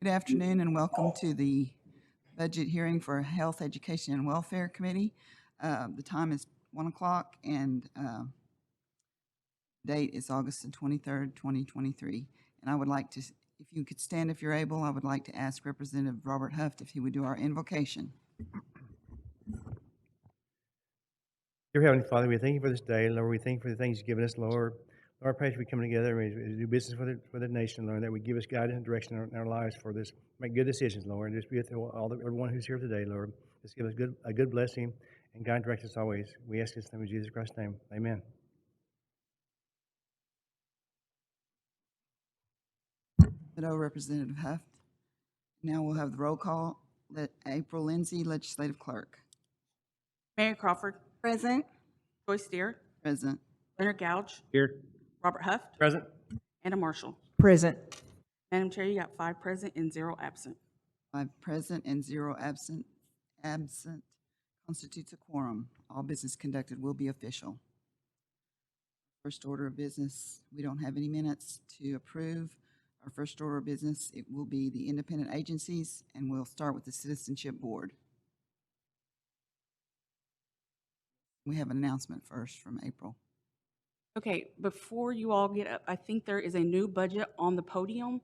Good afternoon and welcome to the budget hearing for Health, Education, and Welfare Committee. The time is 1 o'clock and date is August the 23rd, 2023. And I would like to, if you could stand if you're able, I would like to ask Representative Robert Huft if he would do our invocation. Dear Heavenly Father, we thank you for this day. Lord, we thank you for the things you've given us, Lord. Lord, I pray as we come together and do business for the nation, Lord, that we give us guidance and direction in our lives for this. Make good decisions, Lord, and just be with everyone who's here today, Lord. Just give us a good blessing and guide and direct us always. We ask this in the name of Jesus Christ's name. Amen. Hello, Representative Huft. Now we'll have the roll call. Let April Lindsay, Legislative Clerk. Mary Crawford. Present. Joyce Steer. Present. Leonard Gouge. Here. Robert Huft. Present. Anna Marshall. Present. Madam Chair, you got 5 present and 0 absent. 5 present and 0 absent. Constitutes a quorum. All business conducted will be official. First order of business, we don't have any minutes to approve. Our first order of business, it will be the independent agencies, and we'll start with the Citizenship Board. We have an announcement first from April. Okay, before you all get up, I think there is a new budget on the podium.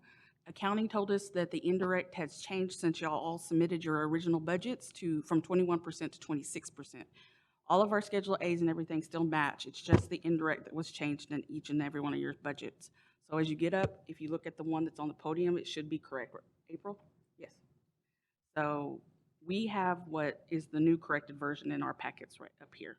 Accounting told us that the indirect has changed since y'all all submitted your original budgets from 21% to 26%. All of our Schedule A's and everything still match. It's just the indirect that was changed in each and every one of your budgets. So as you get up, if you look at the one that's on the podium, it should be correct. April? Yes. So we have what is the new corrected version in our packets right up here.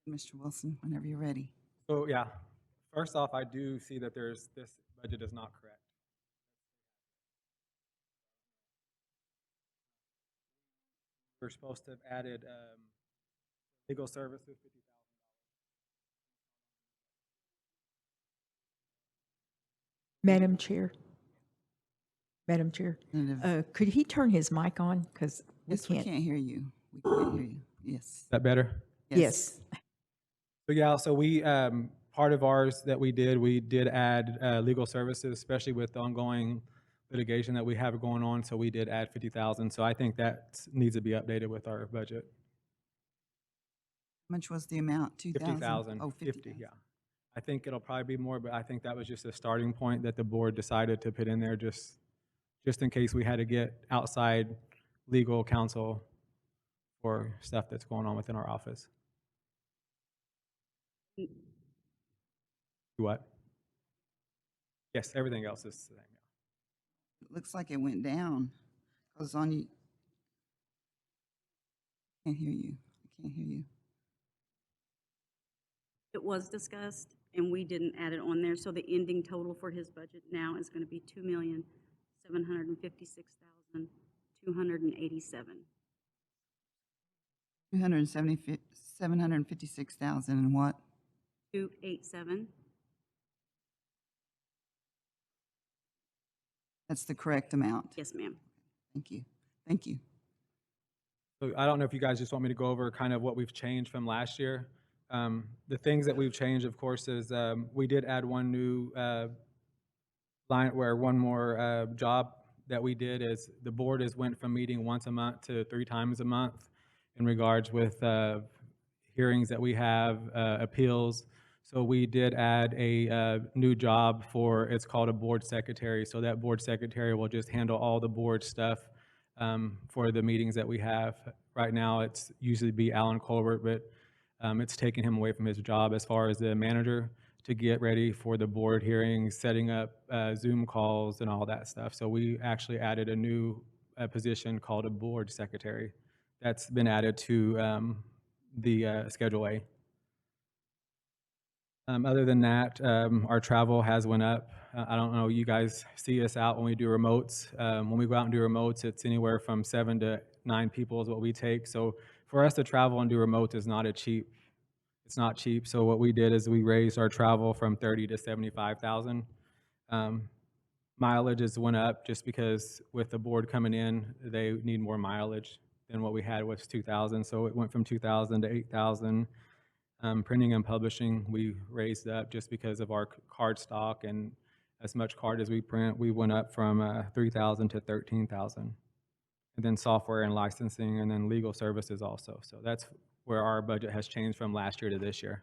Mr. Wilson, whenever you're ready. So yeah, first off, I do see that this budget is not correct. We're supposed to have added legal services, $50,000. Madam Chair. Madam Chair, Representative- could he turn his mic on? Because we Yes, we can't. can't hear you. We can't hear you. Yes. Is that better? Yes. So yeah, so we part of ours that we did add legal services, especially with the ongoing litigation that we have going on. So we did add 50,000. So I think that needs to be updated with our budget. How much was the amount? 2,000? 50,000. Oh, 50, yeah. I think it'll probably be more, but I think that was just a starting point that the board decided to put in there just in case we had to get outside legal counsel for stuff that's going on within our office. What? Yes, everything else is the same. Yeah. It looks like it went down. Because on you. Can't hear you. I can't hear you. It was discussed, and we didn't add it on there, so the ending total for his budget now is going to be $2,756,287. 756,000 and what? 287. That's the correct amount. Yes, ma'am. Thank you. Thank you. So I don't know if you guys just want me to go over kind of what we've changed from last year. The things that we've changed, of course, is we did add one new line where one more job that we did is the board went from meeting once a month to 3 times a month in regards with hearings that we have, appeals. So we did add a new job it's called a board secretary. So that board secretary will just handle all the board stuff for the meetings that we have. Right now, it's usually be Alan Colbert, but It's taken him away from his job as far as the manager to get ready for the board hearings, setting up Zoom calls and all that stuff. So we actually added a new position called a board secretary. That's been added to the Schedule A. Other than that, our travel has went up. I don't know, you guys see us out when we do remotes. When we go out and do remotes, it's anywhere from 7 to 9 people is what we take. So for us to travel and do remotes is not it's not cheap. So what we did is we raised our travel from 30 to 75,000. Mileages went up just because with the board coming in, they need more mileage than what we had was 2,000. So it went from 2,000 to 8,000. Printing and publishing, we raised up just because of our card stock, and as much card as we print, we went up from 3,000 to 13,000. And then software and licensing, and then legal services also. So that's where our budget has changed from last year to this year.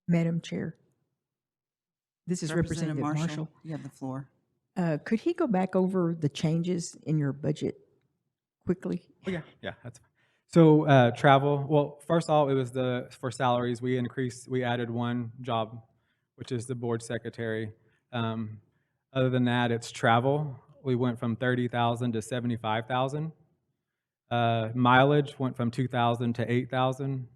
Madam Chair, this is Representative Marshall. You have the floor. Could he go back over the changes in your budget quickly? Oh, yeah, that's fine. So travel, well, first of all, it was for salaries, we added one job, which is the board secretary. Other than that, it's travel. We went from 30,000 to 75,000. Mileage went from 2,000 to 8,000.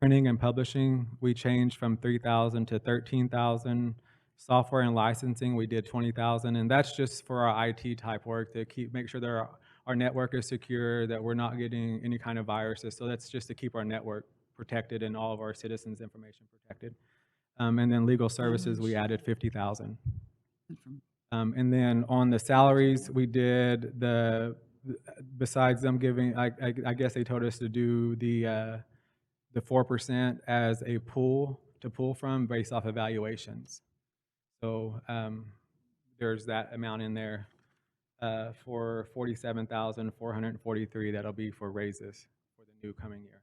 Printing and publishing, we changed from 3,000 to 13,000. Software and licensing, we did 20,000, and that's just for our IT type work to make sure that our network is secure, that we're not getting any kind of viruses. So that's just to keep our network protected and all of our citizens' information protected. And then legal services, we added 50,000. And then on the salaries, we did besides them giving, I guess they told us to do the 4% as a pool to pull from based off evaluations. So there's that amount in there for 47,443. That'll be for raises for the new coming year.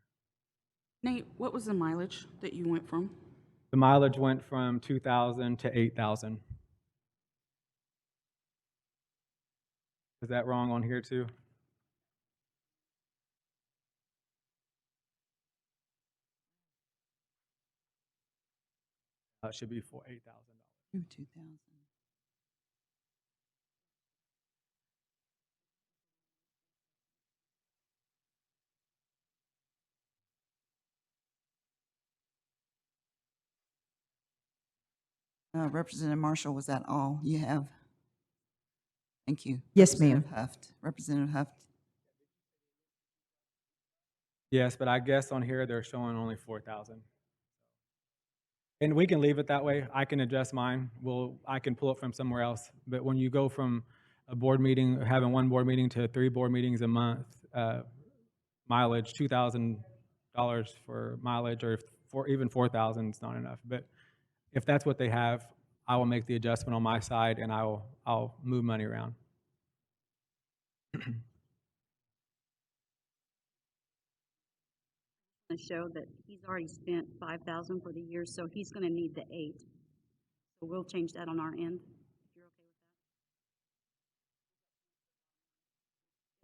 Nate, what was the mileage that you went from? The mileage went from 2,000 to 8,000. Is that wrong on here too? It should be for $8,000. 2,000. Representative Marshall, was that all you have? Thank you. Yes, ma'am. Representative Huft. Yes, but I guess on here they're showing only 4,000. And we can leave it that way. I can adjust mine. I can pull it from somewhere else. But when you go from a board meeting, having one board meeting to 3 board meetings a month, mileage, $2,000 for mileage, or even 4,000 is not enough. But if that's what they have, I will make the adjustment on my side, and I'll move money around. To show that he's already spent 5,000 for the year, so he's going to need the 8. So we'll change that on our end, if you're okay with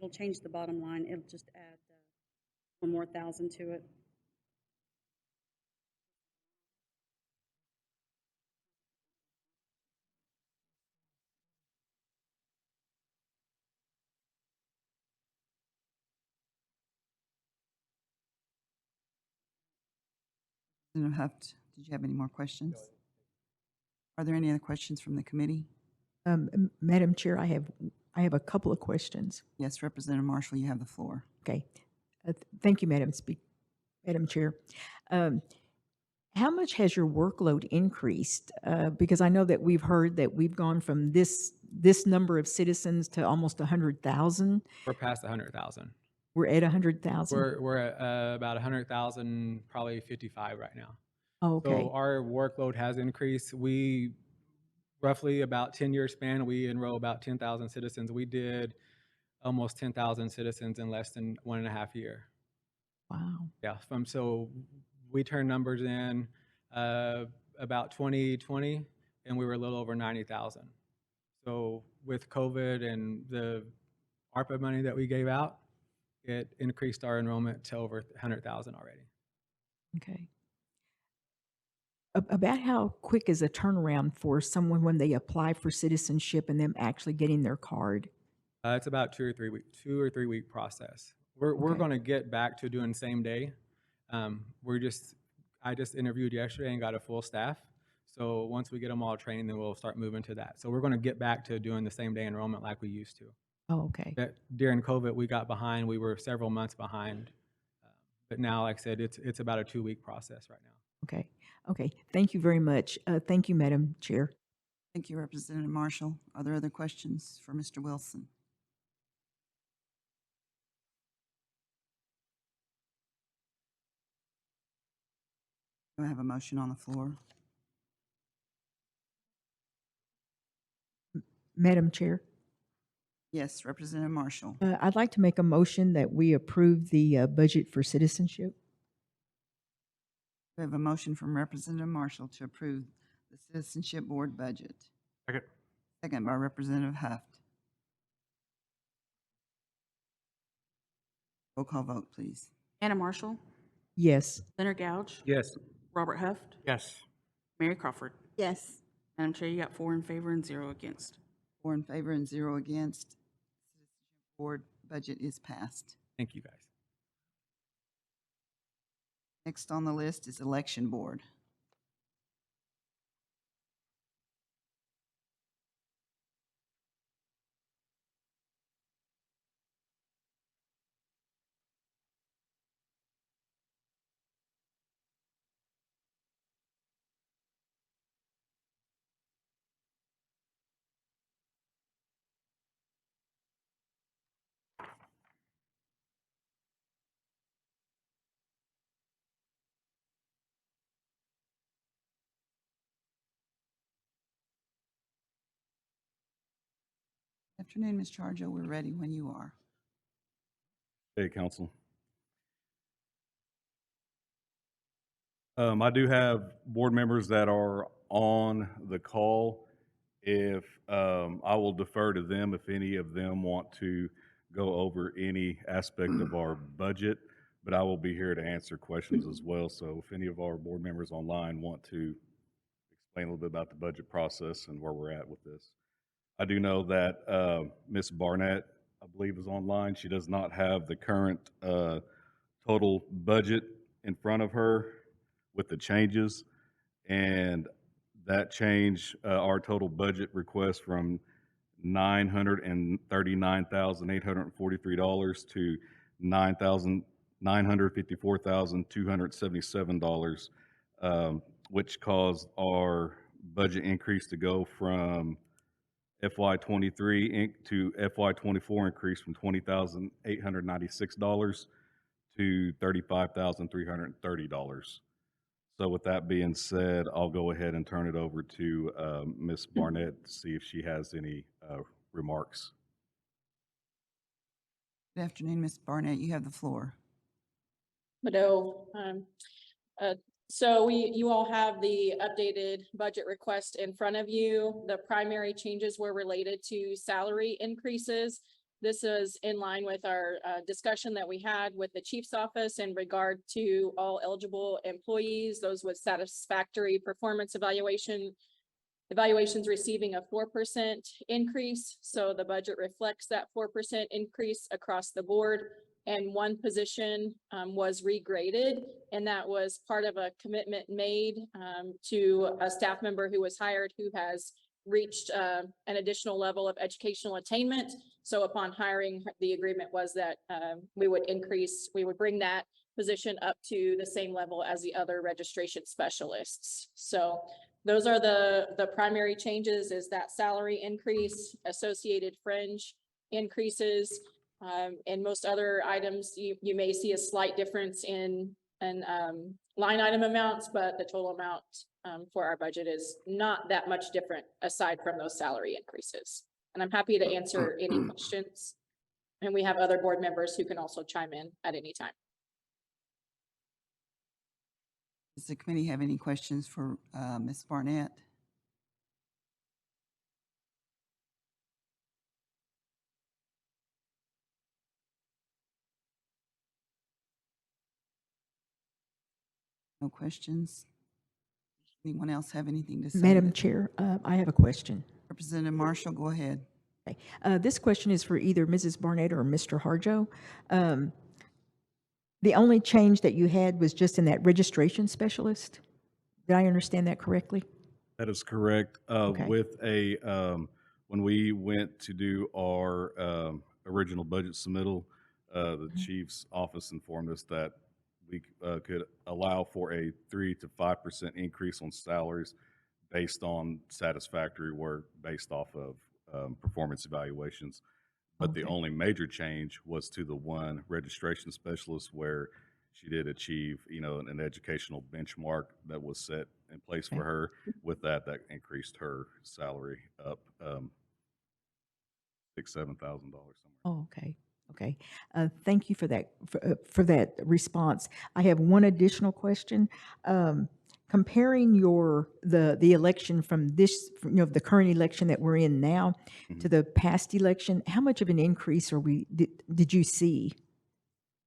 that. We'll change the bottom line. It'll just add one more 1,000 to it. Representative Huft, did you have any more questions? Are there any other questions from the committee? Madam Chair, I have a couple of questions. Yes, Representative Marshall, you have the floor. Okay. Thank you, Madam Chair. How much has your workload increased? Because I know that we've heard that we've gone from this number of citizens to almost 100,000. We're past 100,000. We're at 100,000. We're at about 100,000, probably 55 right now. Oh, okay. So our workload has increased. We roughly about 10-year span, we enroll about 10,000 citizens. We did almost 10,000 citizens in less than 1.5 years. Wow. Yeah, so we turn numbers in about 2020, and we were a little over 90,000. So with COVID and the ARPA money that we gave out, it increased our enrollment to over 100,000 already. Okay. About how quick is a turnaround for someone when they apply for citizenship and them actually getting their card? It's about 2 or 3 week process. We're Okay. going to get back to doing same day. I just interviewed yesterday and got a full staff. So once we get them all trained, then we'll start moving to that. So we're going to get back to doing the same day enrollment like we used to. Oh, okay. During COVID, we got behind. We were several months behind. But now, like I said, it's about a 2 week process right now. Okay. Okay. Thank you very much. Thank you, Madam Chair. Thank you, Representative Marshall. Are there other questions for Mr. Wilson? Do I have a motion on the floor? Madam Chair, Yes, Representative Marshall. I'd like to make a motion that we approve the budget for citizenship. We have a motion from Representative Marshall to approve the Citizenship Board budget. Second. Second by Representative Huft. Roll call vote, please. Anna Marshall, Yes. Leonard Gouge, Yes. Robert Huft, Yes. Mary Crawford. Yes. Madam Chair, you got 4 in favor and 0 against. 4 in favor and 0 against. Citizenship Board budget is passed. Thank you, guys. Next on the list is Election Board. Afternoon, Ms. Charjo. We're ready when you are. Hey, council. I do have board members that are on the call. If, I will defer to them if any of them want to go over any aspect of our budget, but I will be here to answer questions as well. So if any of our board members online want to explain a little bit about the budget process and where we're at with this. I do know that Ms. Barnett, I believe, is online. She does not have the current total budget in front of her with the changes. And that change, our total budget request from $939,843 to $954,277, which caused our budget increase to go from FY23 to FY24 increase from $20,896 to $35,330. So with that being said, I'll go ahead and turn it over to Ms. Barnett to see if she has any remarks. Good afternoon, Ms. Barnett. You have the floor. Mado. So you all have the updated budget request in front of you. The primary changes were related to salary increases. This is in line with our discussion that we had with the chief's office in regard to all eligible employees, those with satisfactory performance evaluations receiving a 4% increase. So the budget reflects that 4% increase across the board. And one position was regraded, and that was part of a commitment made to a staff member who was hired who has reached an additional level of educational attainment. So upon hiring, the agreement was that we would bring that position up to the same level as the other registration specialists. So those are the primary changes, is that salary increase, associated fringe increases, and most other items, you may see a slight difference in line item amounts, but the total amount for our budget is not that much different aside from those salary increases. And I'm happy to answer any questions. And we have other board members who can also chime in at any time. Does the committee have any questions for Ms. Barnett? No questions? Anyone else have anything to say? Madam Chair, I have a question. Representative Marshall, go ahead. Okay. This question is for either Mrs. Barnett or Mr. Harjo. The only change that you had was just in that registration specialist? Did I understand that correctly? That is correct. Okay. With when we went to do our original budget submittal, the chief's office informed us that we could allow for a 3 to 5% increase on salaries based on satisfactory work, based off of performance evaluations. But the Okay. only major change was to the one registration specialist where she did achieve, an educational benchmark that was set in place for Okay. her. With that increased her salary up $6,000-7,000 somewhere. Oh, okay, okay. Thank you for that response. I have one additional question. Comparing the election from this, the current election that we're in now to the past election, how much of an increase did you see?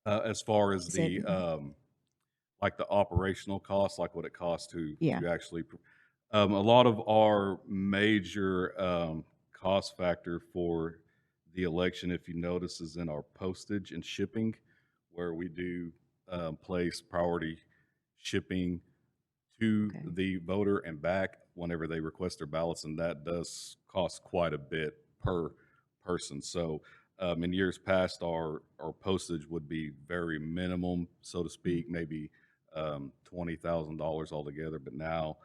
As far as Is that- the operational costs, like what it costs Yeah. to actually, a lot of our major cost factor for the election, if you notice, is in our postage and shipping, where we do place priority shipping to Okay. the voter and back whenever they request their ballots, and that does cost quite a bit per person. So in years past, our postage would be very minimum, so to speak, maybe $20,000 altogether. But now,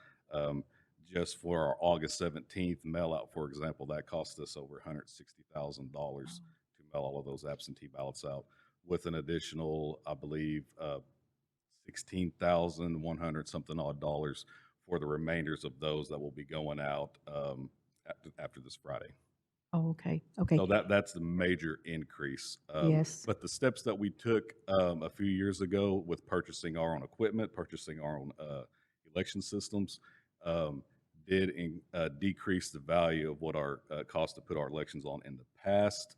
just for our August 17th mail out, for example, that cost us over $160,000 to mail all of those absentee ballots out, with an additional, I believe, 16,100 something odd dollars for the remainders of those that will be going out after this Friday. Oh, okay, okay. So that's the major increase. Yes. But the steps that we took a few years ago with purchasing our own equipment, purchasing our own election systems, did decrease the value of what our cost to put our elections on in the past.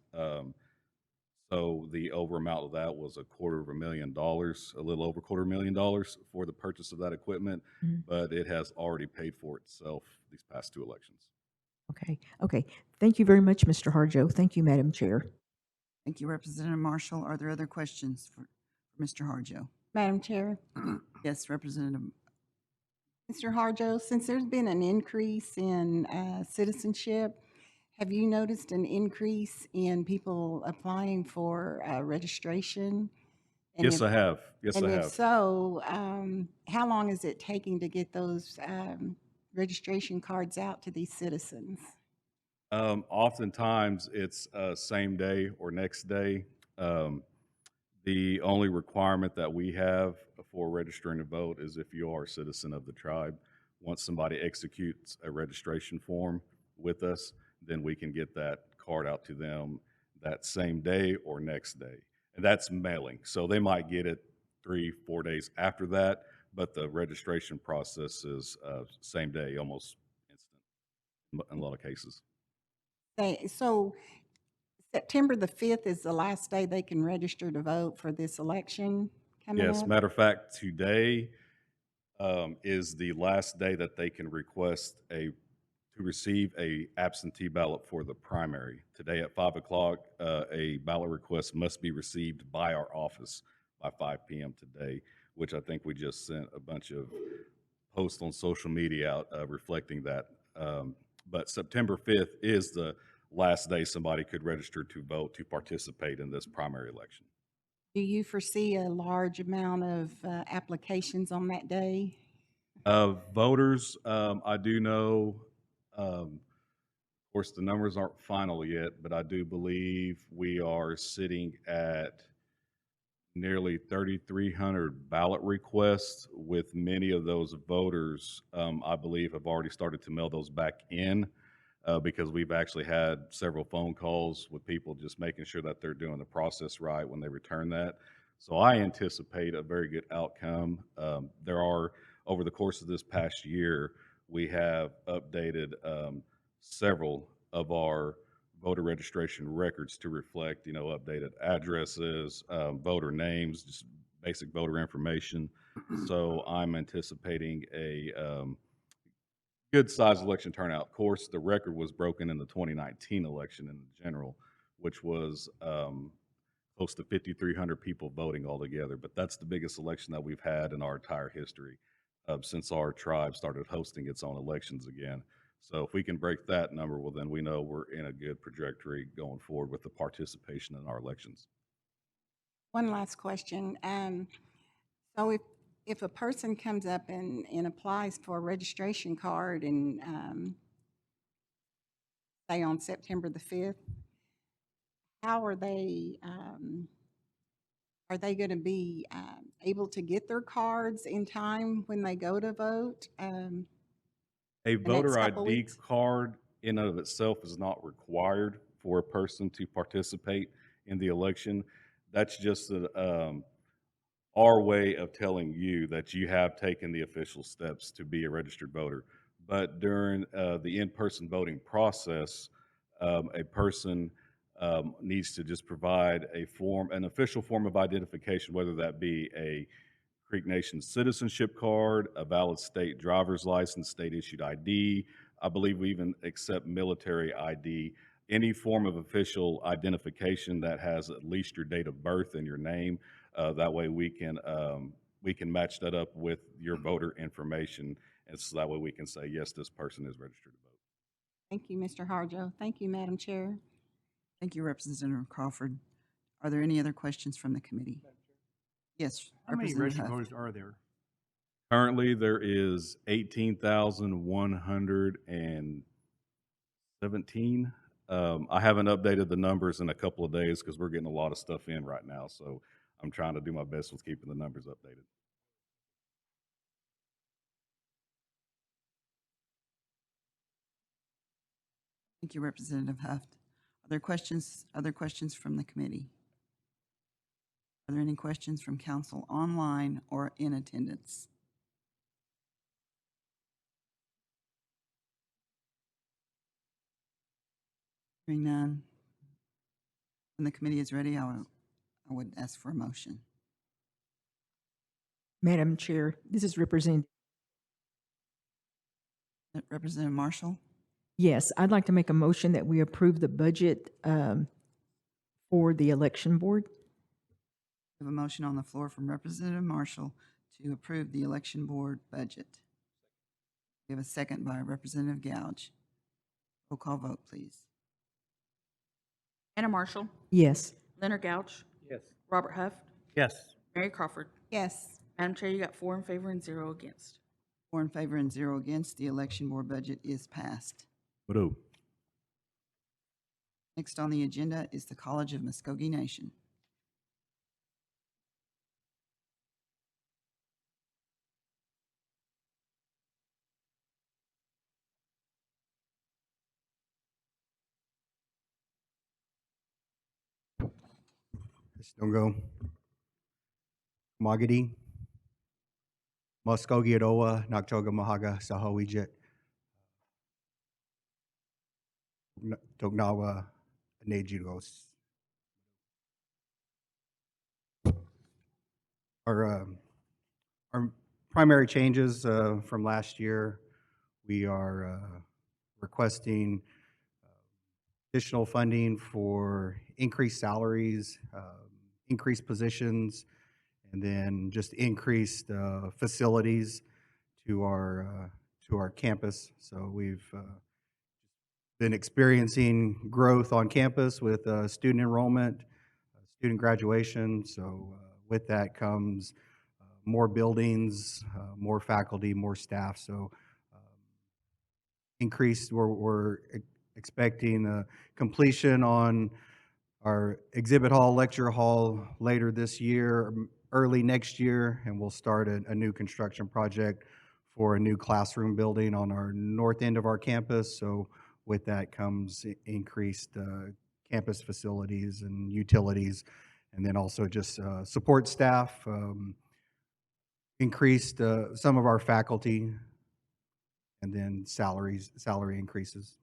So the over amount of that was $250,000, a little over $250,000 for the purchase of that equipment, Mhm. but it has already paid for itself these past two elections. Okay, okay. Thank you very much, Mr. Harjo. Thank you, Madam Chair. Thank you, Representative Marshall. Are there other questions for Mr. Harjo? Madam Chair, Yes, Representative. Mr. Harjo, since there's been an increase in citizenship, have you noticed an increase in people applying for registration? And Yes, if- I have. Yes, And I if have. so, how long is it taking to get those registration cards out to these citizens? Oftentimes, it's same day or next day. The only requirement that we have for registering to vote is if you are a citizen of the tribe. Once somebody executes a registration form with us, then we can get that card out to them that same day or next day. And that's mailing. So they might get it 3-4 days after that, but the registration process is same day, almost instant in a lot of cases. So September the 5th is the last day they can register to vote for this election coming Yes, up? matter of fact, today is the last day that they can request to receive a absentee ballot for the primary. Today at 5 o'clock, a ballot request must be received by our office by 5 p.m. today, which I think we just sent a bunch of posts on social media out reflecting that. But September 5th is the last day somebody could register to vote to participate in this primary election. Do you foresee a large amount of applications on that day? Voters, I do know, of course, the numbers aren't final yet, but I do believe we are sitting at nearly 3,300 ballot requests, with many of those voters, I believe, have already started to mail those back in because we've actually had several phone calls with people just making sure that they're doing the process right when they return that. So I anticipate a very good outcome. There are over the course of this past year, we have updated several of our voter registration records to reflect, updated addresses, voter names, just basic voter information. So I'm anticipating a good sized election turnout. Of course, the record was broken in the 2019 election in general, which was close to 5,300 people voting altogether. But that's the biggest election that we've had in our entire history since our tribe started hosting its own elections again. So if we can break that number, well, then we know we're in a good trajectory going forward with the participation in our elections. One last question. So if a person comes up and applies for a registration card and, say on September the 5th, how are they going to be able to get their cards in time when they go to vote? A next voter couple ID weeks? card in and of itself is not required for a person to participate in the election. That's just our way of telling you that you have taken the official steps to be a registered voter. But during the in-person voting process, a person needs to just provide an official form of identification, whether that be a Creek Nation citizenship card, a valid state driver's license, state-issued ID. I believe we even accept military ID. Any form of official identification that has at least your date of birth and your name. That way we can match that up with your voter information, and so that way we can say, yes, this person is registered to vote. Thank you, Mr. Harjo. Thank you, Madam Chair. Thank you, Representative Crawford. Are there any other questions from the committee? Yes, How many Representative registered Huff. voters are there? Currently, there is 18,117. I haven't updated the numbers in a couple of days because we're getting a lot of stuff in right now. So I'm trying to do my best with keeping the numbers updated. Thank you, Representative Huff. Other questions from the committee? Are there any questions from council online or in attendance? Hearing none. When the committee is ready, I would ask for a motion. Madam Chair, this is Representative. Representative Marshall? Yes, I'd like to make a motion that we approve the budget for the election board. We have a motion on the floor from Representative Marshall to approve the election board budget. We have a second by Representative Gouge. Roll call vote, please. Anna Marshall, Yes. Leonard Gouch, Yes. Robert Huff, Yes. Mary Crawford. Yes. Madam Chair, you got 4 in favor and 0 against. 4 in favor and 0 against. The election board budget is passed. Woo. Next on the agenda is the College of Muskogee Nation. Stongo, Magadi, Muskogee Adowa, Naktoga Mahaga, Sahowijit, Tognawa, Nejigos. Our primary changes from last year, we are requesting additional funding for increased salaries, increased positions, and then just increased facilities to our campus. So we've been experiencing growth on campus with student enrollment, student graduation. So with that comes more buildings, more faculty, more staff. So increased, we're expecting completion on our exhibit hall, lecture hall later this year, early next year, and we'll start a new construction project for a new classroom building on our north end of our campus. So with that comes increased campus facilities and utilities, and then also just support staff. increased some of our faculty, and then salary increases.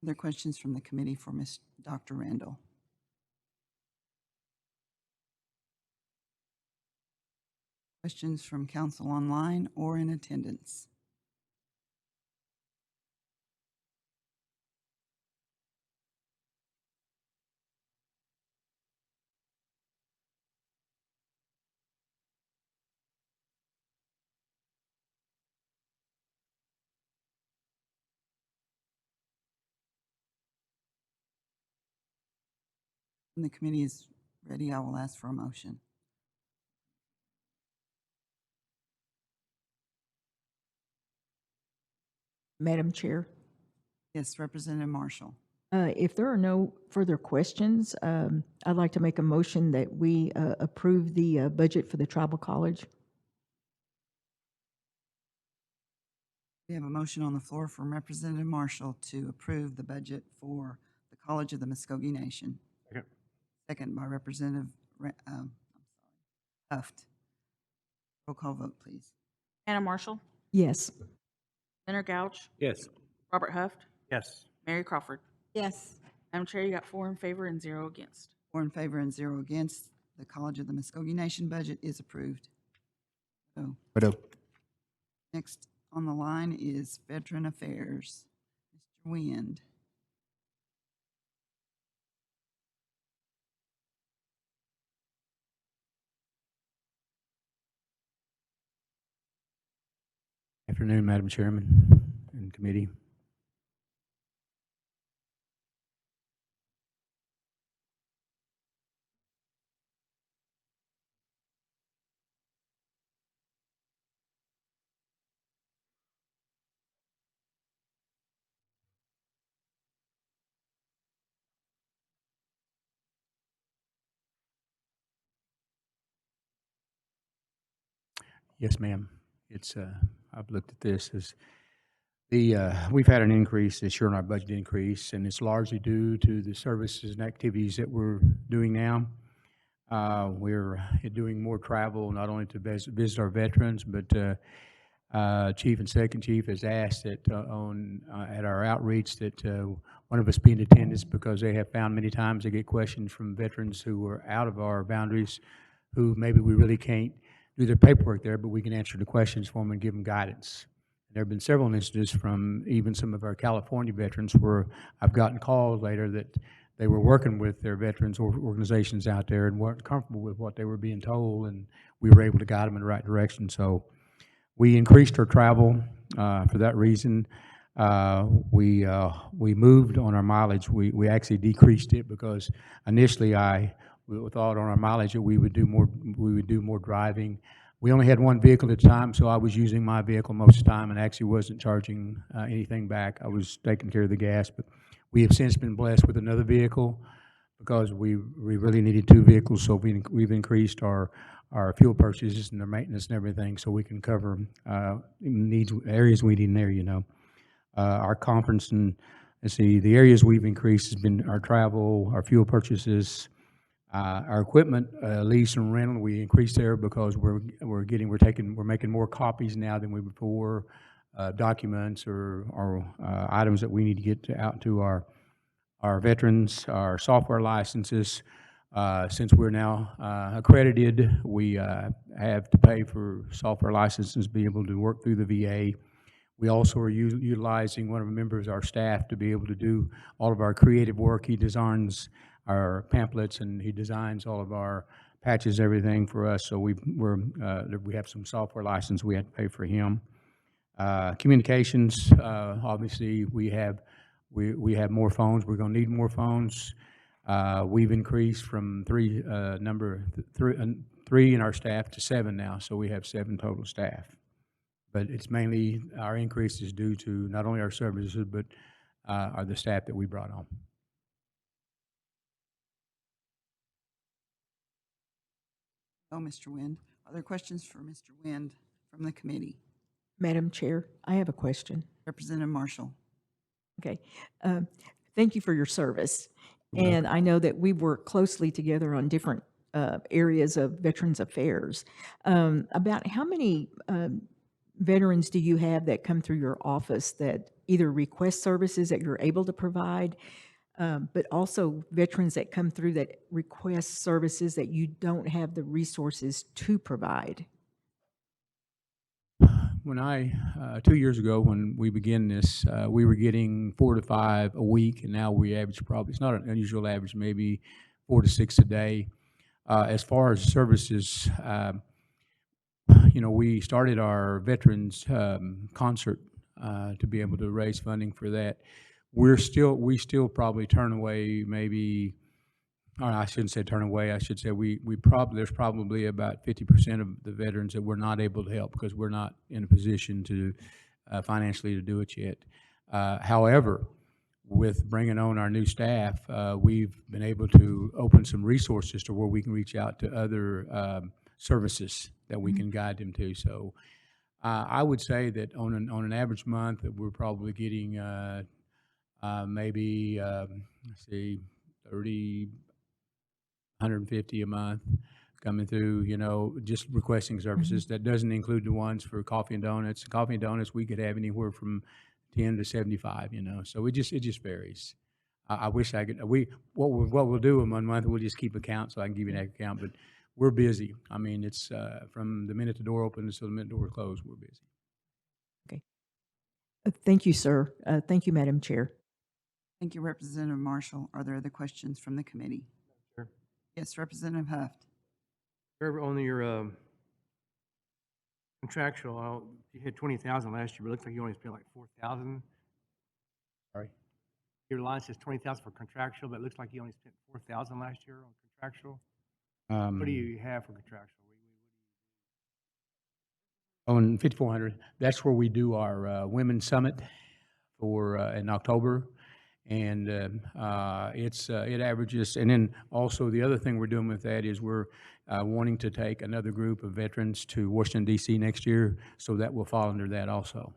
Other questions from the committee for Dr. Randall? Questions from council online or in attendance? When the committee is ready, I will ask for a motion. Madam Chair, Yes, Representative Marshall. if there are no further questions, I'd like to make a motion that we approve the budget for the tribal college. We have a motion on the floor from Representative Marshall to approve the budget for the College of the Muskogee Nation. Second. Second by Representative Huft. Roll call vote, please. Hannah Marshall, Yes. Leonard Gouch, Yes. Robert Huft, Yes. Mary Crawford. Yes. Madam Chair, you got 4 in favor and 0 against. 4 in favor and 0 against. The College of the Muskogee Nation budget is approved. So next on the line is Veteran Affairs. Mr. Wind. Afternoon, Madam Chairman and committee. Yes, ma'am. It's, I've looked at this as we've had an increase this year in our budget increase, and it's largely due to the services and activities that we're doing now. We're doing more travel, not only to visit our veterans, but Chief and Second Chief has asked that at our outreach that one of us be in attendance, because they have found many times they get questions from veterans who are out of our boundaries, who maybe we really can't do their paperwork there, but we can answer the questions for them and give them guidance. There have been several instances from even some of our California veterans where I've gotten calls later that they were working with their veterans organizations out there and weren't comfortable with what they were being told, and we were able to guide them in the right direction. So we increased our travel for that reason. We moved on our mileage. We actually decreased it because initially we thought on our mileage that we would do more driving. We only had one vehicle at the time, so I was using my vehicle most of the time and actually wasn't charging anything back. I was taking care of the gas, but we have since been blessed with another vehicle because we really needed 2 vehicles, so we've increased our fuel purchases and our maintenance and everything so we can cover areas we need in there, you know. Our conference and, let's see, the areas we've increased has been our travel, our fuel purchases, our equipment, lease and rental. We increased there because we're making more copies now than we were before, documents or items that we need to get out to our veterans, our software licenses. Since we're now accredited, we have to pay for software licenses to be able to work through the VA. We also are utilizing one of the members of our staff to be able to do all of our creative work. He designs our pamphlets and he designs all of our patches, everything for us. So we have some software license we have to pay for him. Communications, obviously we have more phones. We're going to need more phones. We've increased from three in our staff to 7 now, so we have 7 total staff. But it's mainly our increase is due to not only our services, but the staff that we brought on. Oh, Mr. Wind. Are there questions for Mr. Wind from the committee? Madam Chair, I have a question. Representative Marshall. Okay. thank you for your service. And I know that we work closely together on different areas of Veterans Affairs. About how many veterans do you have that come through your office that either request services that you're able to provide, but also veterans that come through that request services that you don't have the resources to provide? When 2 years ago, when we began this, we were getting 4 to 5 a week, and now we average probably, it's not an unusual average, maybe 4 to 6 a day. As far as services, we started our veterans concert to be able to raise funding for that. We still probably turn away maybe, or I shouldn't say turn away, I should say there's probably about 50% of the veterans that we're not able to help because we're not in a position to financially to do it yet. However, with bringing on our new staff, we've been able to open some resources to where we can reach out to other services that we can guide them to. So I would say that on an average month that we're probably getting maybe, let's see, 30, 150 a month coming through, just requesting services. That doesn't include the ones for coffee and donuts. Coffee and donuts, we could have anywhere from 10 to 75, so it just varies. I wish I could, what we'll do in 1 month, we'll just keep a count so I can give you an account, but we're busy. I mean, it's from the minute the door opens to the minute the door closed, we're busy. Okay. Thank you, sir. Thank you, Madam Chair. Thank you, Representative Marshall. Are there other questions from the committee? Sure. Yes, Representative Huft. Remember on your contractual, you had 20,000 last year, but it looks like you only spent like 4,000. Sorry. Your line says 20,000 for contractual, but it looks like you only spent 4,000 last year on contractual. What do you have for contractual? On 5400, that's where we do our Women's Summit for in October, and it averages. And then also the other thing we're doing with that is we're wanting to take another group of veterans to Washington D.C. next year, so that will fall under that also.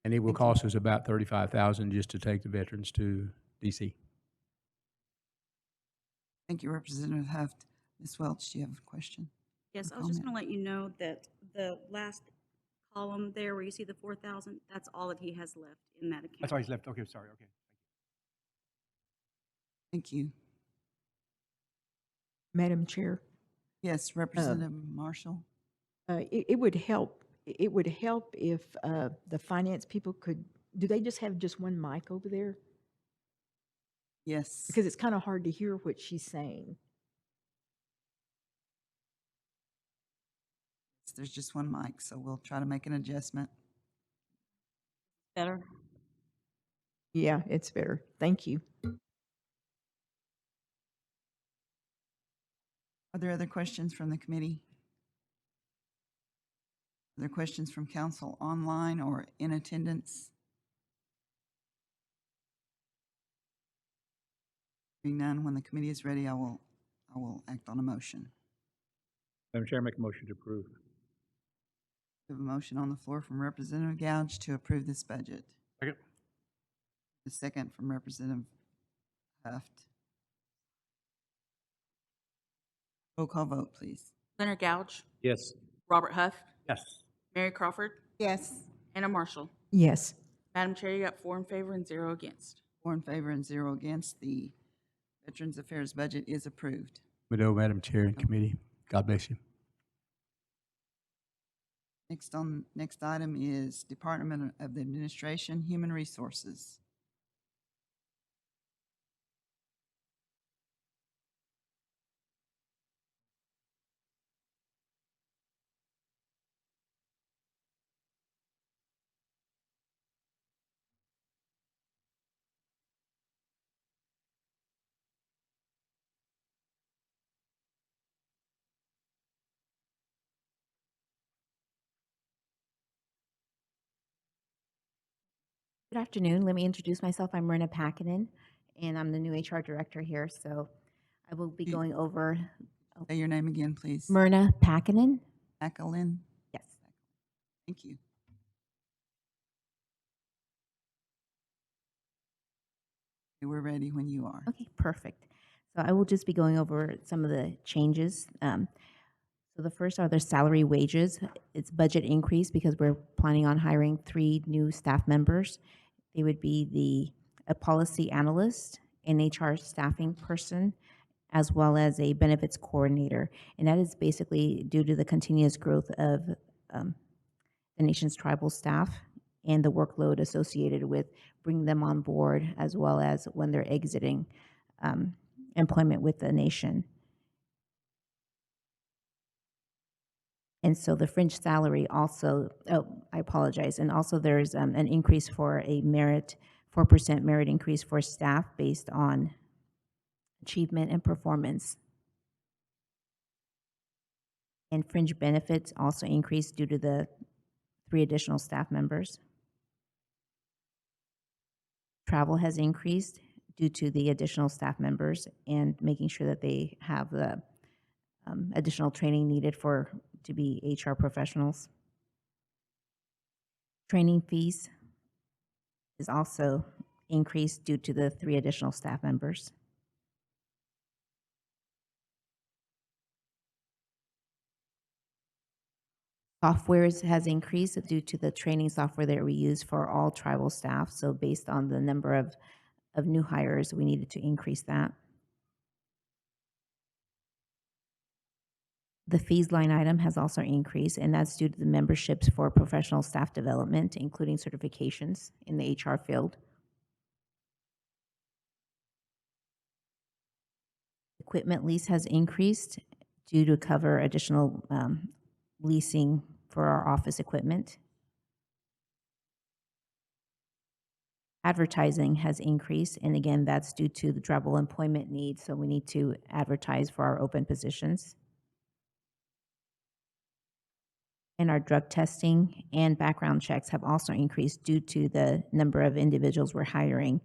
And it will cost us about $35,000 just to take the veterans to D.C. Thank you, Representative Huft. Ms. Welch, do you have a question? Yes, or I was just comment? gonna let you know that the last column there where you see the 4,000, that's all that he has left in that account. That's all he's left. Okay, sorry. Okay. Thank you. Madam Chair, Yes, Representative Marshall. it would help. It would help if the finance people could, do they just have just one mic over there? Yes. Because it's kind of hard to hear what she's saying. There's just one mic, so we'll try to make an adjustment. Better? Yeah, it's better. Thank you. Are there other questions from the committee? Are there questions from council online or in attendance? Hearing none, when the committee is ready, I will act on a motion. Madam Chair, make a motion to approve. We have a motion on the floor from Representative Gouge to approve this budget. Second. The second from Representative Huft. Roll call vote, please. Leonard Gouge, Yes. Robert Huff, Yes. Mary Crawford, Yes. Anna Marshall. Yes. Madam Chair, you got 4 in favor and 0 against. 4 in favor and 0 against. The Veterans Affairs budget is approved. Madam Chair and Committee, God bless you. Next item is Department of the Administration, Human Resources. Good afternoon. Let me introduce myself. I'm Myrna Packinen, and I'm the new HR director here. So I will be going over. Say your name again, please. Myrna Packinen. Jacqueline. Yes. Thank you. We're ready when you are. Okay, perfect. So I will just be going over some of the changes. So the first are the salary wages. It's budget increase because we're planning on hiring 3 new staff members. They would be a policy analyst, an HR staffing person, as well as a benefits coordinator. And that is basically due to the continuous growth of the nation's tribal staff and the workload associated with bringing them on board, as well as when they're exiting employment with the nation. And so the fringe salary also, I apologize, and also there's an increase for a 4% merit increase for staff based on achievement and performance. And fringe benefits also increased due to the 3 additional staff members. Travel has increased due to the additional staff members and making sure that they have the additional training needed to be HR professionals. Training fees is also increased due to the 3 additional staff members. Softwares has increased due to the training software that we use for all tribal staff. So based on the number of new hires, we needed to increase that. The fees line item has also increased, and that's due to the memberships for professional staff development, including certifications in the HR field. Equipment lease has increased due to cover additional leasing for our office equipment. Advertising has increased, and again, that's due to the tribal employment needs, so we need to advertise for our open positions. And our drug testing and background checks have also increased due to the number of individuals we're hiring.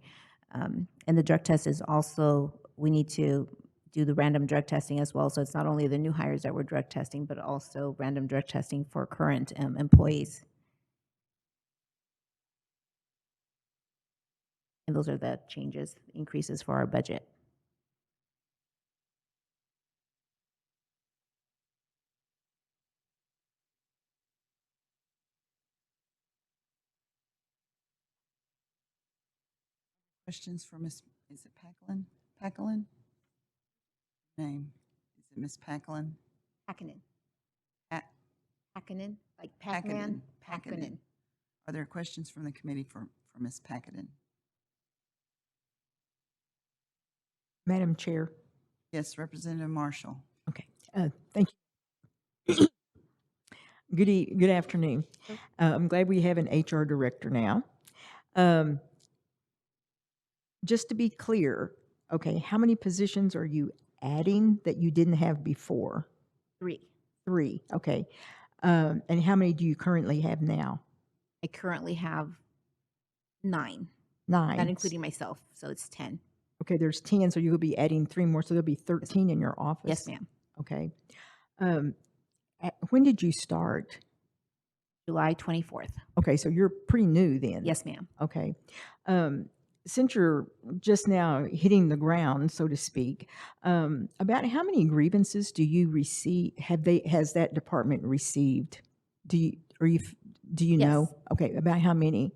And the drug test is also, we need to do the random drug testing as well. So it's not only the new hires that we're drug testing, but also random drug testing for current employees. And those are the changes, increases for our budget. Questions for Ms., is it Packlin? Packlin? Name, is it Ms. Packlin? Hakkinen. Pa- Hakkinen, like Packanen, Pac-Man, Packanen. Hakkinen. Are there questions from the committee for Ms. Packanen? Madam Chair. Yes, Representative Marshall. Okay, thank you. Good afternoon. I'm glad we have an HR director now. Just to be clear, okay, how many positions are you adding that you didn't have before? 3. 3, okay. And how many do you currently have now? I currently have 9. 9. Not including myself, so it's 10. Okay, there's 10, so you'll be adding 3 more, so there'll be 13 in your office? Yes, ma'am. Okay. When did you start? July 24th. Okay, so you're pretty new then? Yes, ma'am. Okay. Since you're just now hitting the ground, so to speak, about how many grievances do you receive, has that department received? Do you know? Yes. Okay, about how many?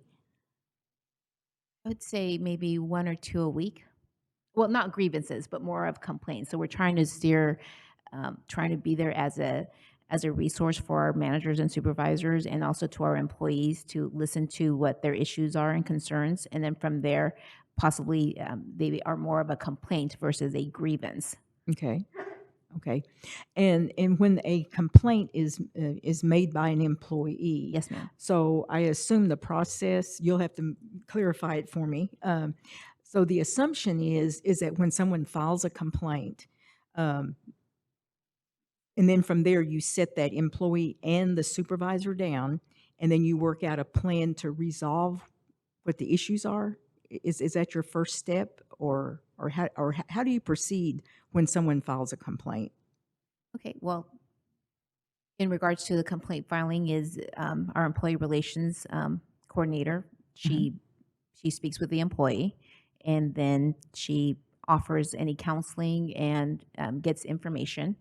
I would say maybe 1 or 2 a week. Well, not grievances, but more of complaints. So we're trying to steer, trying to be there as a resource for our managers and supervisors, and also to our employees to listen to what their issues are and concerns. And then from there, possibly they are more of a complaint versus a grievance. Okay. Okay. And when a complaint is made by an employee. Yes, ma'am. So I assume the process, you'll have to clarify it for me. So the assumption is that when someone files a complaint, and then from there you set that employee and the supervisor down, and then you work out a plan to resolve what the issues are. Is that your first step, or how do you proceed when someone files a complaint? Okay, well, in regards to the complaint filing is our employee relations coordinator. She speaks with the employee, and then she offers any counseling and gets information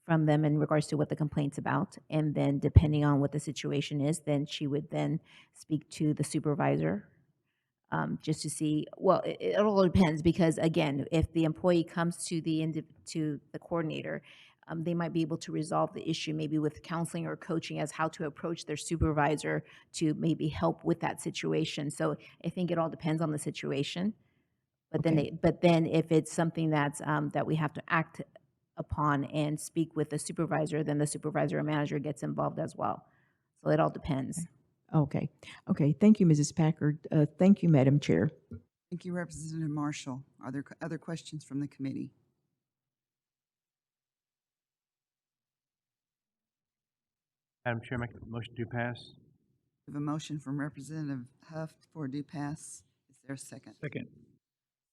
from them in regards to what the complaint's about. And then depending on what the situation is, then she would then speak to the supervisor just to see, well, it all depends because again, if the employee comes to to the coordinator, they might be able to resolve the issue maybe with counseling or coaching as how to approach their supervisor to maybe help with that situation. So I think it all depends on the situation. But then, Okay. but then if it's something that's that we have to act upon and speak with the supervisor, then the supervisor or manager gets involved as well. So it all depends. Okay. Okay. Thank you, Mrs. Packard. Thank you, Madam Chair. Thank you, Representative Marshall. Are there other questions from the committee? Madam Chair, make a motion to pass. We have a motion from Representative Huff for a due pass. Is there a second? Second.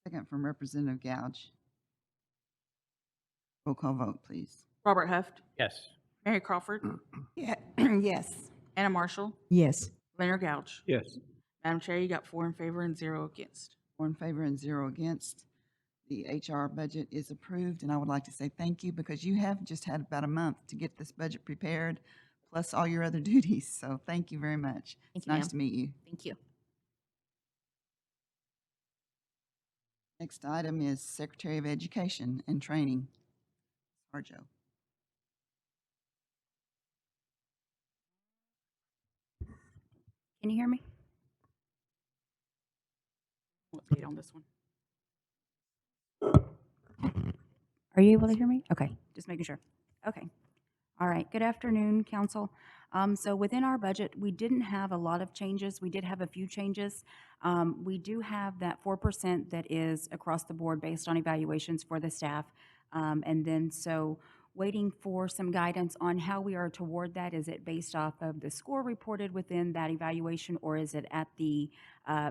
Second from Representative Gouge. Roll call vote, please. Robert Huft, Yes. Mary Crawford, Yeah, yes. Anna Marshall, Yes. Leonard Gouge. Yes. Madam Chair, you got 4 in favor and 0 against. 4 in favor and 0 against. The HR budget is approved, and I would like to say thank you because you have just had about a month to get this budget prepared, plus all your other duties. So thank you very much. It's you, nice ma'am. to meet you. Thank you. Next item is Secretary of Education and Training, Harjo. Can you hear me? What date on this one? Are you able to hear me? Okay, just making sure. Okay. All right. Good afternoon, council. So within our budget, we didn't have a lot of changes. We did have a few changes. We do have that 4% that is across the board based on evaluations for the staff. And then so waiting for some guidance on how we are toward that. Is it based off of the score reported within that evaluation, or is it at the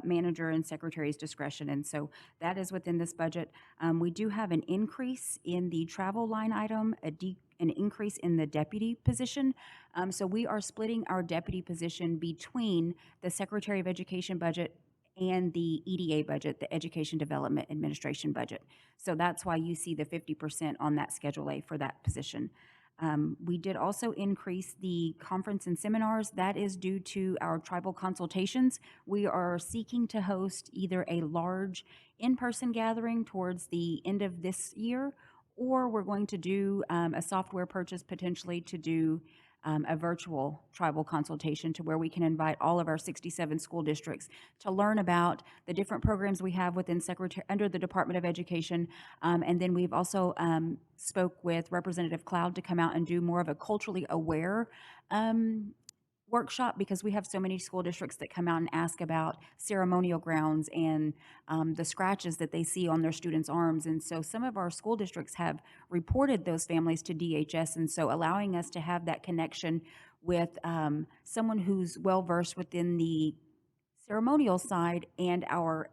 manager and secretary's discretion? And so that is within this budget. We do have an increase in the travel line item, an increase in the deputy position. So we are splitting our deputy position between the Secretary of Education budget and the EDA budget, the Education Development Administration budget. So that's why you see the 50% on that Schedule A for that position. We did also increase the conference and seminars. That is due to our tribal consultations. We are seeking to host either a large in-person gathering towards the end of this year, or we're going to do a software purchase potentially to do a virtual tribal consultation to where we can invite all of our 67 school districts to learn about the different programs we have within under the Department of Education. And then we've also spoke with Representative Cloud to come out and do more of a culturally aware workshop, because we have so many school districts that come out and ask about ceremonial grounds and the scratches that they see on their students' arms. And so some of our school districts have reported those families to DHS, and so allowing us to have that connection with someone who's well-versed within the ceremonial side and our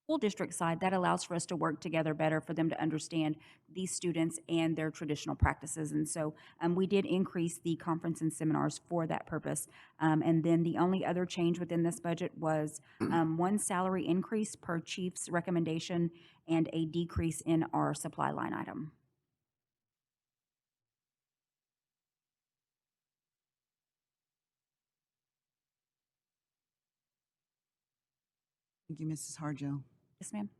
school district side, that allows for us to work together better for them to understand these students and their traditional practices. And so we did increase the conference and seminars for that purpose. And then the only other change within this budget was one salary increase per chief's recommendation and a decrease in our supply line item. Thank you, Mrs. Harjo. Yes, ma'am.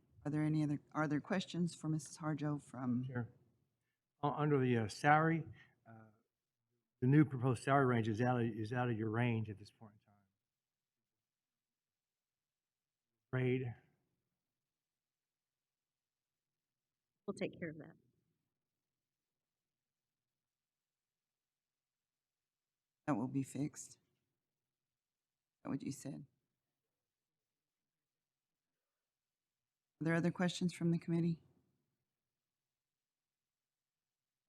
Are there questions for Mrs. Harjo from? Sure. Under the salary, the new proposed salary range is out of your range at this point in time. Grade. We'll take care of that. That will be fixed. Is that what you said? Are there other questions from the committee?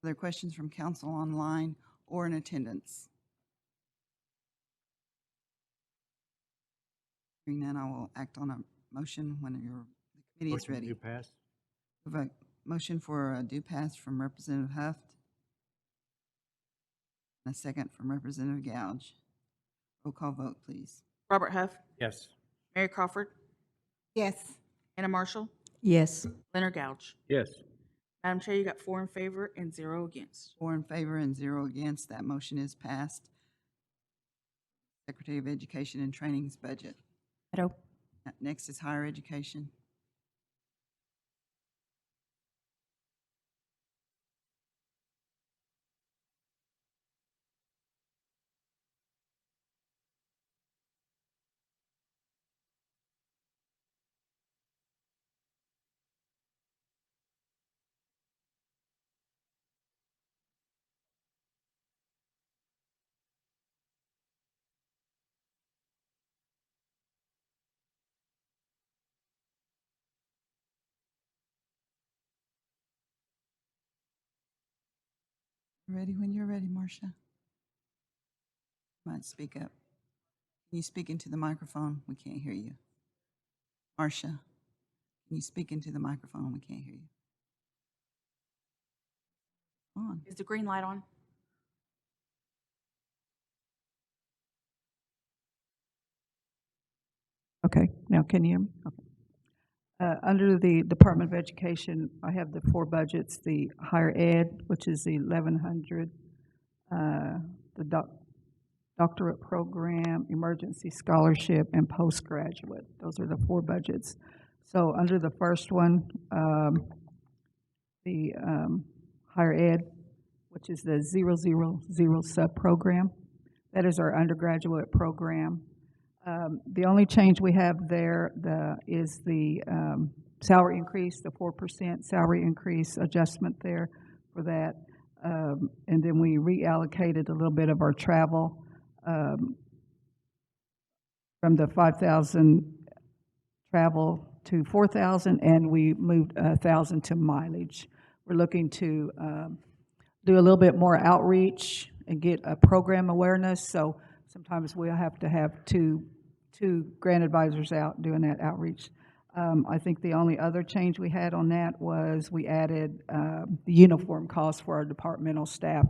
Are there questions from council online or in attendance? Hearing none, I will act on a motion when the committee is Motion ready. to pass. We have a motion for a due pass from Representative Huft and a second from Representative Gouge. Roll call vote, please. Robert Huff, Yes. Mary Crawford, Yes. Anna Marshall, Yes. Leonard Gouge. Yes. Madam Chair, you got 4 in favor and 0 against. 4 in favor and 0 against. That motion is passed. Secretary of Education and Training's budget. Ditto. Next is higher education. Ready when you're ready, Marcia. Might speak up. Can you speak into the microphone? We can't hear you. Marcia, can you speak into the microphone? We can't hear you. On. Is the green light on? Okay, now can you hear me? Okay. Under the Department of Education, I have the 4 budgets, the higher ed, which is the 1,100, the doctorate program, emergency scholarship, and postgraduate. Those are the 4 budgets. So under the first one, the higher ed, which is the 000 sub-program, that is our undergraduate program. The only change we have there is the salary increase, the 4% salary increase adjustment there for that. And then we reallocated a little bit of our travel from the 5,000 travel to 4,000, and we moved 1,000 to mileage. We're looking to do a little bit more outreach and get a program awareness. So sometimes we'll have to have two grant advisors out doing that outreach. I think the only other change we had on that was we added the uniform costs for our departmental staff,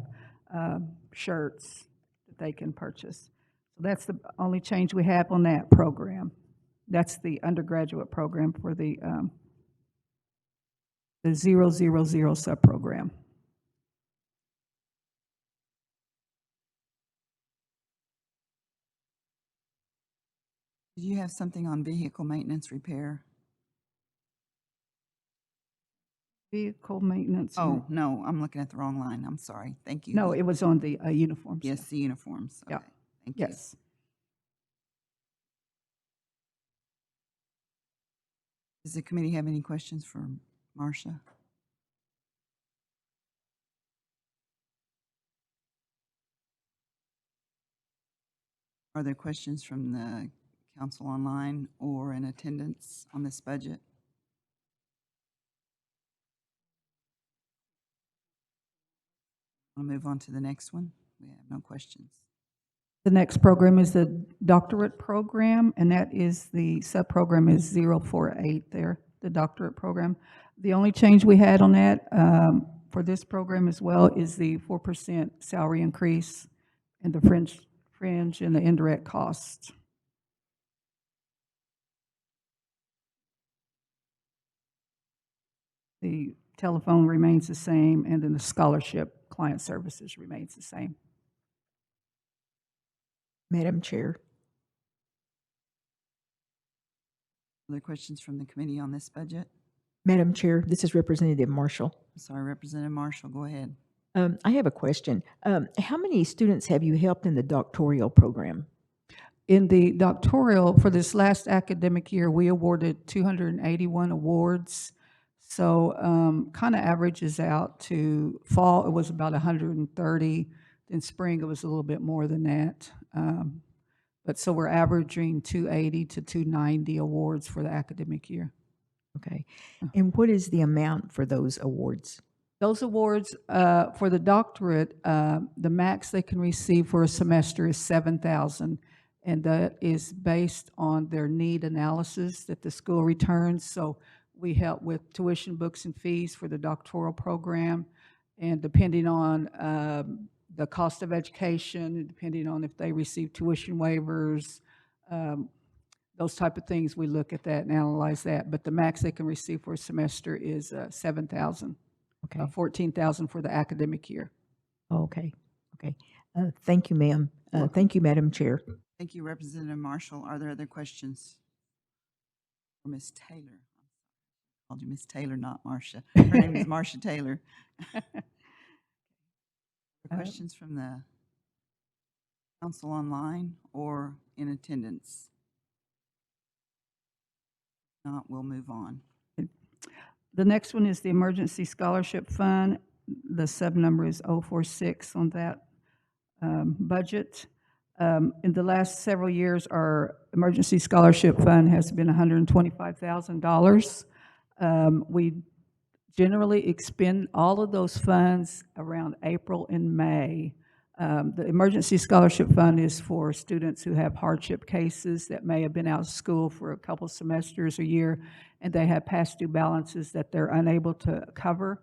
shirts that they can purchase. So that's the only change we have on that program. That's the undergraduate program for the 000 sub-program. Did you have something on vehicle maintenance repair? Vehicle maintenance. Oh, no, I'm looking at the wrong line. I'm sorry. Thank you. No, it was on the uniforms. Yes, the uniforms. Yeah. Okay, thank you. Yes. Does the committee have any questions for Marcia? Are there questions from the council online or in attendance on this budget? I'll move on to the next one. We have no questions. The next program is the doctorate program, and that is the sub-program is 048 there, the doctorate program. The only change we had on that for this program as well is the 4% salary increase and the fringe and the indirect costs. The telephone remains the same, and then the scholarship client services remains the same. Madam Chair. Other questions from the committee on this budget? Madam Chair, this is Representative Marshall. I'm sorry, Representative Marshall, go ahead. I have a question. How many students have you helped in the doctoral program? In the doctoral, for this last academic year, we awarded 281 awards. So kind of averages out to fall, it was about 130. In spring, it was a little bit more than that. But so we're averaging 280 to 290 awards for the academic year. Okay. And what is the amount for those awards? Those awards for the doctorate, the max they can receive for a semester is $7,000, and that is based on their need analysis that the school returns. So we help with tuition, books, and fees for the doctoral program, and depending on the cost of education, and depending on if they receive tuition waivers, those type of things, we look at that and analyze that. But the max they can receive for a semester is 7,000. Okay. 14,000 for the academic year. Okay, okay. Thank you, ma'am. Thank you, Madam Chair. Thank you, Representative Marshall. Are there other questions for Ms. Taylor? I called you Ms. Taylor, not Marcia. Her name is Marcia Taylor. Questions from the council online or in attendance? If not, we'll move on. The next one is the Emergency Scholarship Fund. The sub number is 046 on that budget. In the last several years, our Emergency Scholarship Fund has been $125,000. We generally expend all of those funds around April and May. The Emergency Scholarship Fund is for students who have hardship cases that may have been out of school for a couple semesters a year, and they have past due balances that they're unable to cover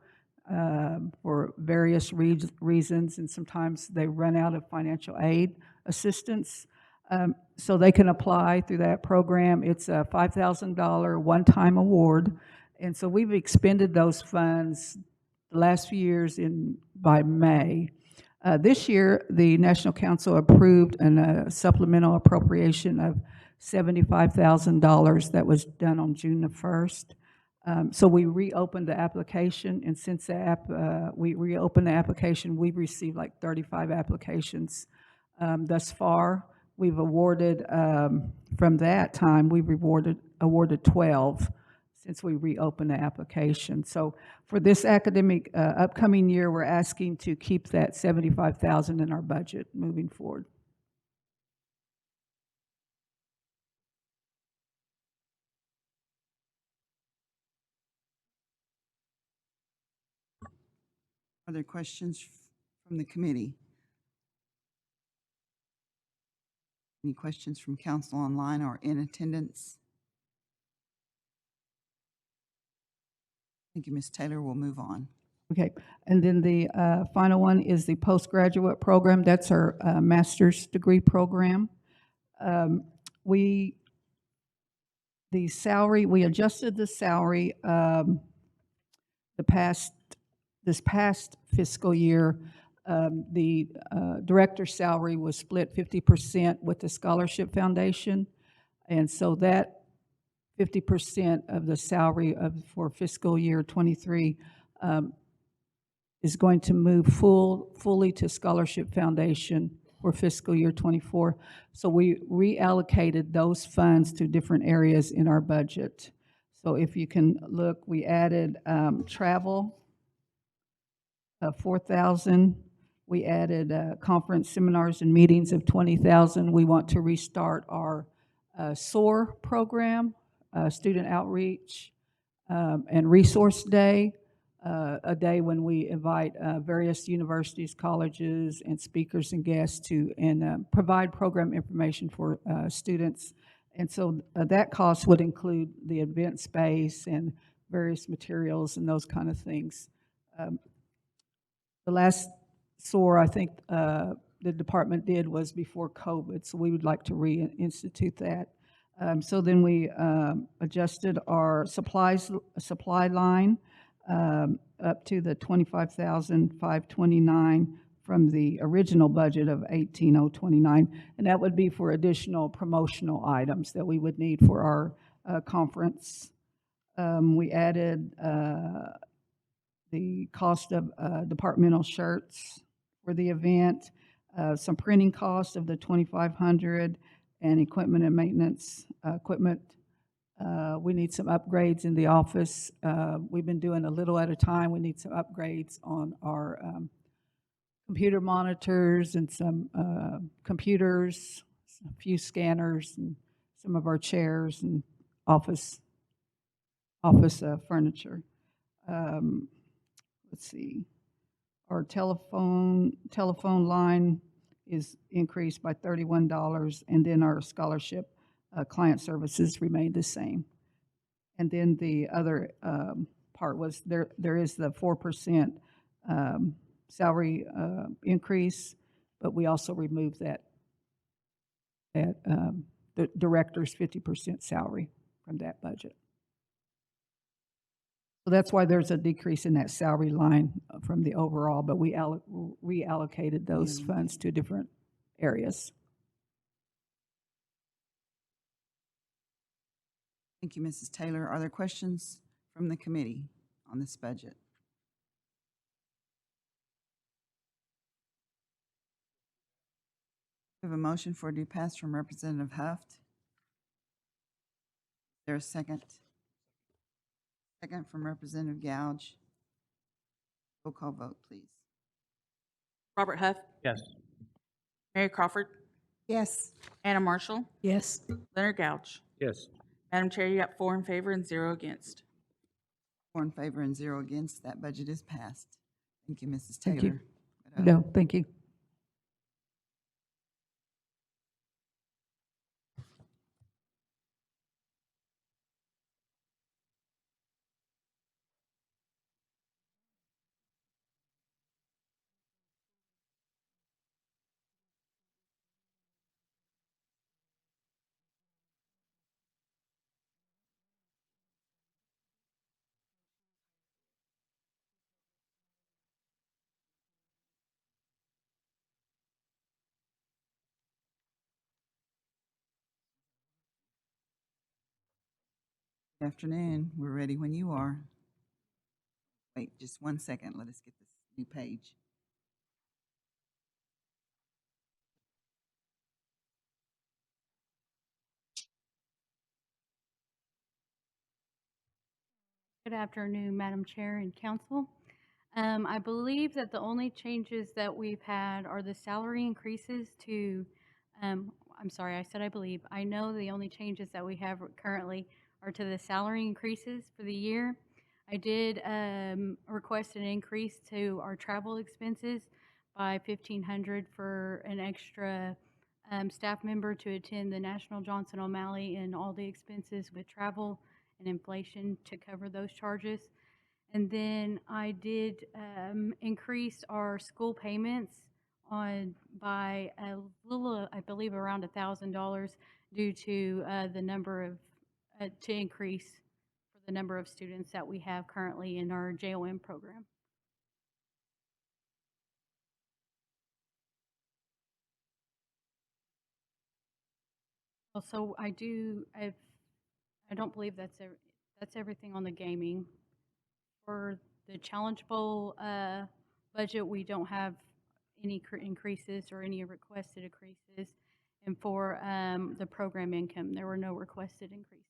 for various reasons, and sometimes they run out of financial aid assistance. So they can apply through that program. It's a $5,000 one-time award, and so we've expended those funds the last few years by May. This year, the National Council approved a supplemental appropriation of $75,000 that was done on June the 1st. So we reopened the application, and since we reopened the application, we've received like 35 applications thus far. We've awarded, from that time, we've awarded 12 since we reopened the application. So for this academic upcoming year, we're asking to keep that $75,000 in our budget moving forward. Are there questions from the committee? Any questions from council online or in attendance? Thank you, Ms. Taylor. We'll move on. Okay, and then the final one is the postgraduate program. That's our master's degree program. We adjusted the salary this past fiscal year. The director's salary was split 50% with the Scholarship Foundation, and so that 50% of the salary for fiscal year 23 is going to move fully to Scholarship Foundation for fiscal year 24. So we reallocated those funds to different areas in our budget. So if you can look, we added travel, 4,000. We added conference, seminars, and meetings of 20,000. We want to restart our SOAR program, student outreach, and resource day, a day when we invite various universities, colleges, and speakers and guests to provide program information for students. And so that cost would include the event space and various materials and those kind of things. The last SOAR I think the department did was before COVID, so we would like to reinstitute that. So then we adjusted our supply line up to the $25,529 from the original budget of $18,029, and that would be for additional promotional items that we would need for our conference. We added the cost of departmental shirts for the event, some printing costs of the $2,500, and equipment and maintenance equipment. We need some upgrades in the office. We've been doing a little at a time. We need some upgrades on our computer monitors and some computers, a few scanners, and some of our chairs and office furniture. Let's see. Our telephone line is increased by $31, and then our scholarship client services remained the same. And then the other part was there is the 4% salary increase, but we also removed that the director's 50% salary from that budget. So that's why there's a decrease in that salary line from the overall, but we reallocated those funds to different areas. Thank you, Mrs. Taylor. Are there questions from the committee on this budget? We have a motion for due pass from Representative Huft. Is there a second? Second from Representative Gouge. Roll call vote, please. Robert Huff, Yes. Mary Crawford, Yes. Anna Marshall, Yes. Leonard Gouge. Yes. Madam Chair, you got 4 in favor and 0 against. 4 in favor and 0 against. That budget is passed. Thank you, Mrs. Thank you. Taylor. No, thank you. Good afternoon. We're ready when you are. Wait just 1 second. Let us get this new page. Good afternoon, Madam Chair and Council. I believe that the only changes that we've had are the salary increases to, I'm sorry, I said I believe. I know the only changes that we have currently are to the salary increases for the year. I did request an increase to our travel expenses by $1,500 for an extra staff member to attend the National Johnson O'Malley and all the expenses with travel and inflation to cover those charges. And then I did increase our school payments by a little, I believe around $1,000 due to the number of, to increase for the number of students that we have currently in our JOM program. Also, I don't believe that's everything on the gaming. For the Challenge Bowl budget, we don't have any increases or any requested increases. And for the program income, there were no requested increases.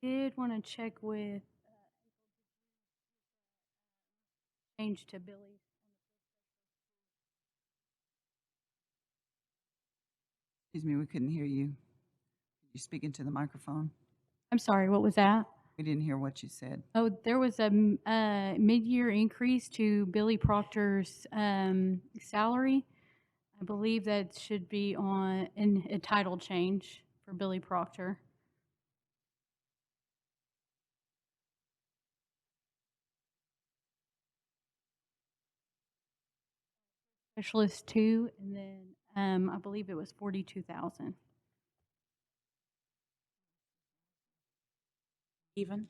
Did want to check with change to Billy. Excuse me, we couldn't hear you. Could you speak into the microphone? I'm sorry, what was that? We didn't hear what you said. Oh, there was a mid-year increase to Billy Proctor's salary. I believe that should be on in a title change for Billy Proctor. Specialist 2, and then I believe it was 42,000. Even?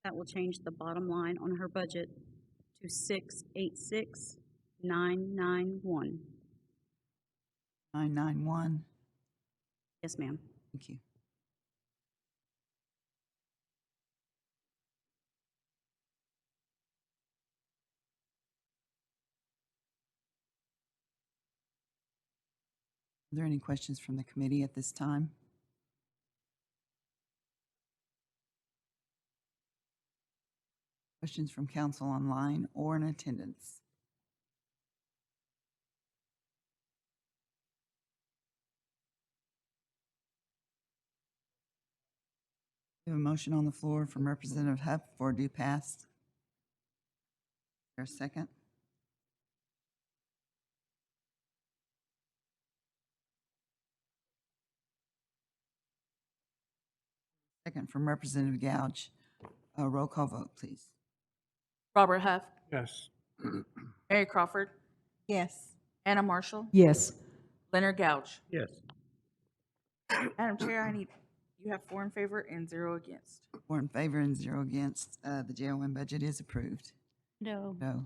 That will change the bottom line on her budget to 686,991. 991. Yes, ma'am. Thank you. Are there any questions from the committee at this time? Questions from council online or in attendance? We have a motion on the floor from Representative Huff for due pass. Is there a second? Second from Representative Gouge. Roll call vote, please. Robert Huff, Yes. Mary Crawford, Yes. Anna Marshall, Yes. Leonard Gouge. Yes. Madam Chair, you have 4 in favor and 0 against. 4 in favor and 0 against. The JOM budget is approved. No. No.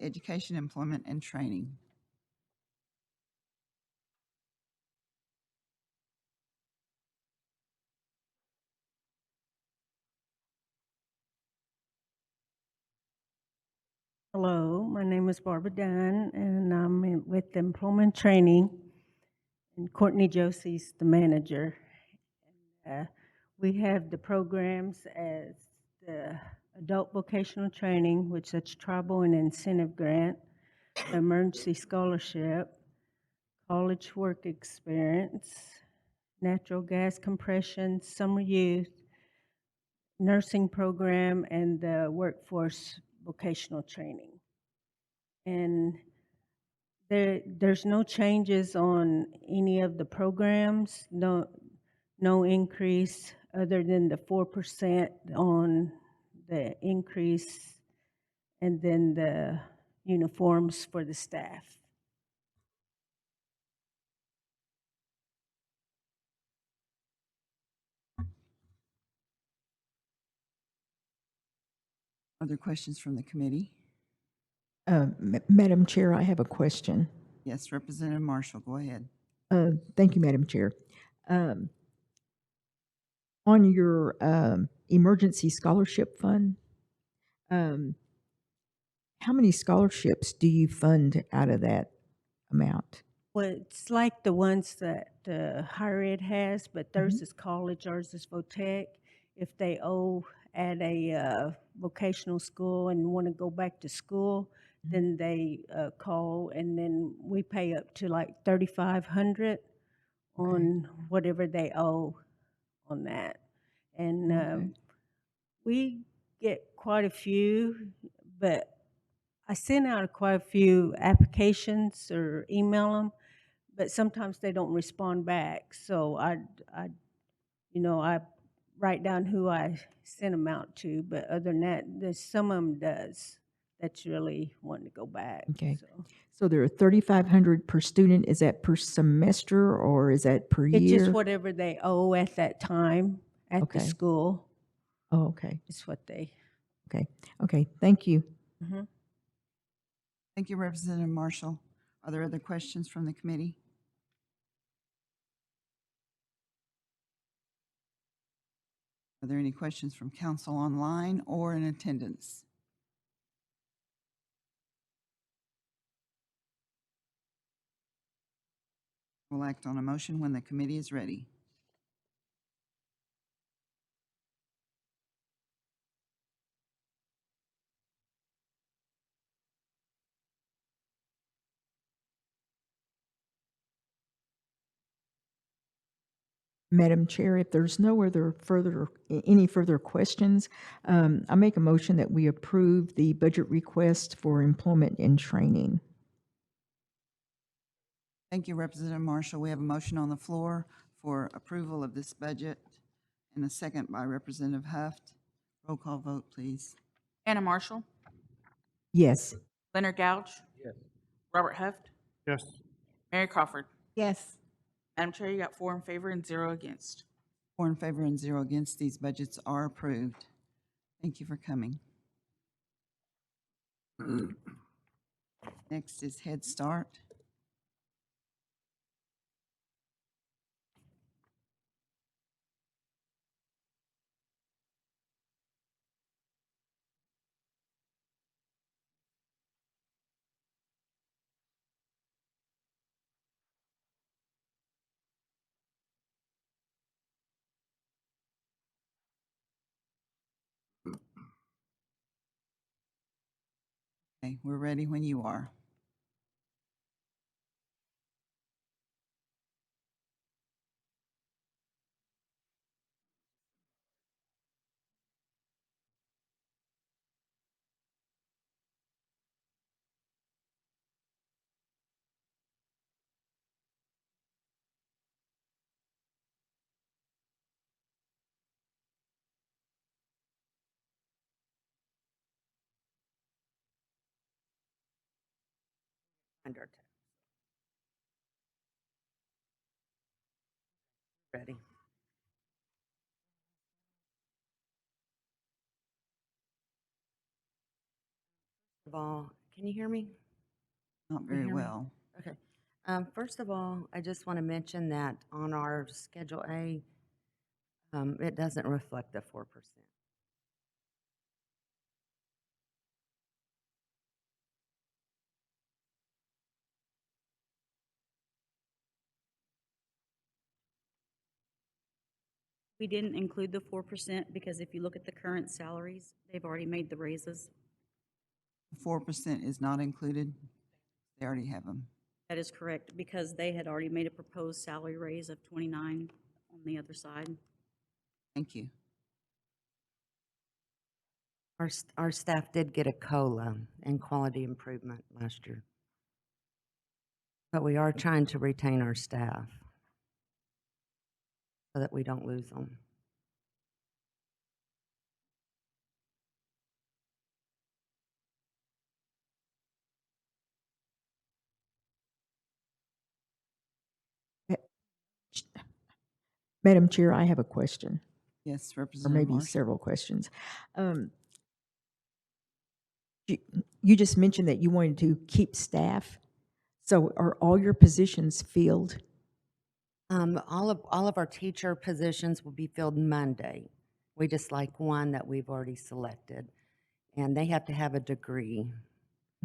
Education, employment, and training. Hello, my name is Barbara Dunn, and I'm with Employment Training, and Courtney Josie's the manager. We have the programs as the Adult Vocational Training, which is Tribal and Incentive Grant, the Emergency Scholarship, College Work Experience, Natural Gas Compression, Summer Youth, Nursing Program, and the Workforce Vocational Training. And there's no changes on any of the programs, no increase other than the 4% on the increase, and then the uniforms for the staff. Other questions from the committee? Madam Chair, I have a question. Yes, Representative Marshall, go ahead. Thank you, Madam Chair. On your emergency scholarship fund, how many scholarships do you fund out of that amount? Well, it's like the ones that higher ed has, but theirs is college, ours is VOTEC. If they owe at a vocational school and want to go back to school, then they call, and then we pay up to like $3,500 on whatever they owe on that. And we get quite a few, but I send out quite a few applications or email them, but sometimes they don't respond back. So I write down who I sent them out to, but other than that, there's some of them does that's really wanting to go back. Okay. So there are 3,500 per student. Is that per semester or is that per year? It's just whatever they owe at that time at the school. Oh, okay. It's what they. Okay. Okay. Thank you. Mm-hmm. Thank you, Representative Marshall. Are there other questions from the committee? Are there any questions from council online or in attendance? We'll act on a motion when the committee is ready. Madam Chair, if there's no any further questions, I make a motion that we approve the budget request for employment and training. Thank you, Representative Marshall. We have a motion on the floor for approval of this budget and a second by Representative Huft. Roll call vote, please. Anna Marshall, Yes. Leonard Gouge, Yes. Robert Huft, Yes. Mary Crawford. Yes. Madam Chair, you got 4 in favor and 0 against. 4 in favor and 0 against. These budgets are approved. Thank you for coming. Next is Head Start. Okay, we're ready when you are. Under ready. First of all, can you hear me? Not Can you very hear me? well. Okay. First of all, I just want to mention that on our Schedule A, it doesn't reflect the 4%. We didn't include the 4% because if you look at the current salaries, they've already made the raises. 4% is not included. They already have them. That is correct, because they had already made a proposed salary raise of 29 on the other side. Thank you. Our staff did get a COLA and quality improvement last year. But we are trying to retain our staff so that we don't lose them. Madam Chair, I have a question, Yes, or Representative maybe Marsh. several questions. You just mentioned that you wanted to keep staff. So are all your positions filled? All of our teacher positions will be filled Monday. We just like one that we've already selected, and they have to have a degree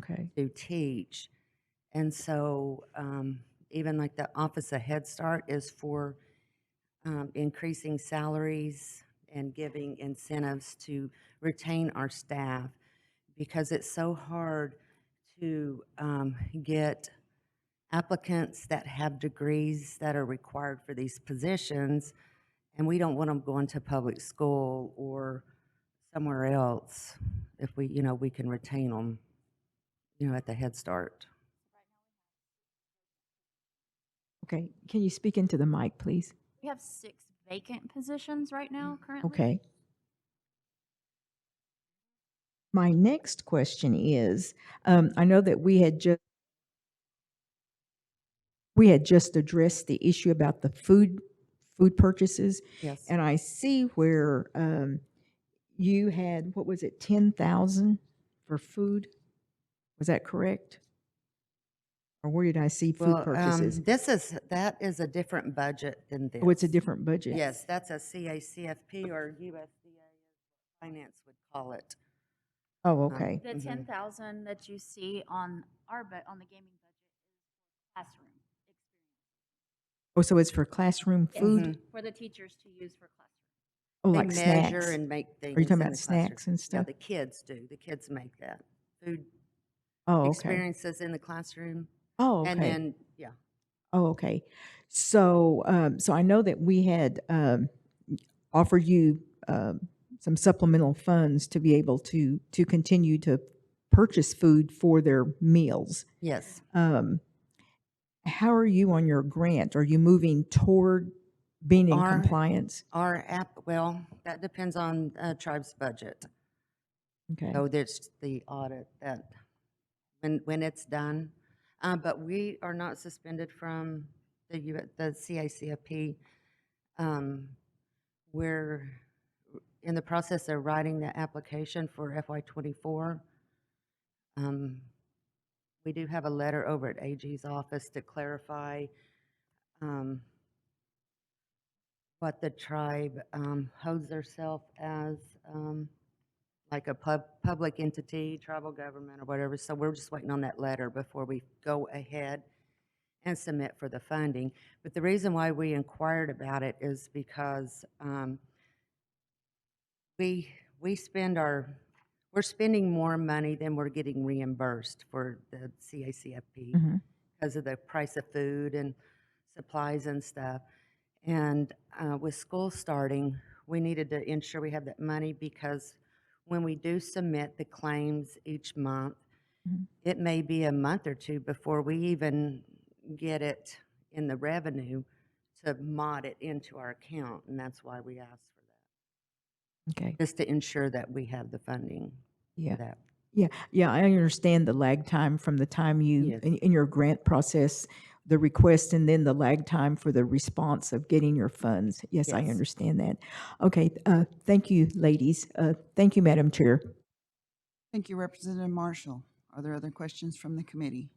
Okay. to teach. And so even like the Office of Head Start is for increasing salaries and giving incentives to retain our staff, because it's so hard to get applicants that have degrees that are required for these positions, and we don't want them going to public school or somewhere else if we can retain them, at the Head Start. Okay. Can you speak into the mic, please? We have 6 vacant positions right now currently. Okay. My next question is, I know that we had just addressed the issue about the food purchases. Yes. And I see where you had, what was it, 10,000 for food? Was that correct? Or where did I see food purchases? That is a different budget than this. Oh, it's a different budget? Yes, that's a CACFP or USDA, finance would call it. Oh, okay. The 10,000 that you see on on the gaming budget is classroom Oh, so it's for classroom food? experience for the teachers to use for classroom. Oh, They like snacks? measure and make things. Are you talking in about the classroom. snacks and No, stuff? the kids do. The kids make that. Food Oh, okay. experiences in the classroom. Oh, okay. And then, yeah. Oh, okay. So, so I know that we had offered you some supplemental funds to be able to continue to purchase food for their meals. Yes. How are you on your grant? Are you moving toward being in compliance? Our app, well, that depends on tribe's budget. Okay. So there's the audit that, when it's done. But we are not suspended from the CACFP, we're in the process of writing the application for FY '24. We do have a letter over at AG's office to clarify what the tribe holds theirself as, like a public entity, tribal government or whatever. So we're just waiting on that letter before we go ahead and submit for the funding. But the reason why we inquired about it is because we're spending more money than we're getting reimbursed for the CACFP Mhm. because of the price of food and supplies and stuff. And with school starting, we needed to ensure we have that money because when we do submit the claims each month, Mhm. it may be a month or two before we even get it in the revenue to mod it into our account, and that's why we asked for that. Okay. Just to ensure that we have the funding Yeah. for that. Yeah, I understand the lag time from the time you, Yes. in your grant process, the request, and then the lag time for the response of getting your funds. Yes, I Yes. understand that. Okay, thank you, ladies. Thank you, Madam Chair. Thank you, Representative Marshall. Are there other questions from the committee?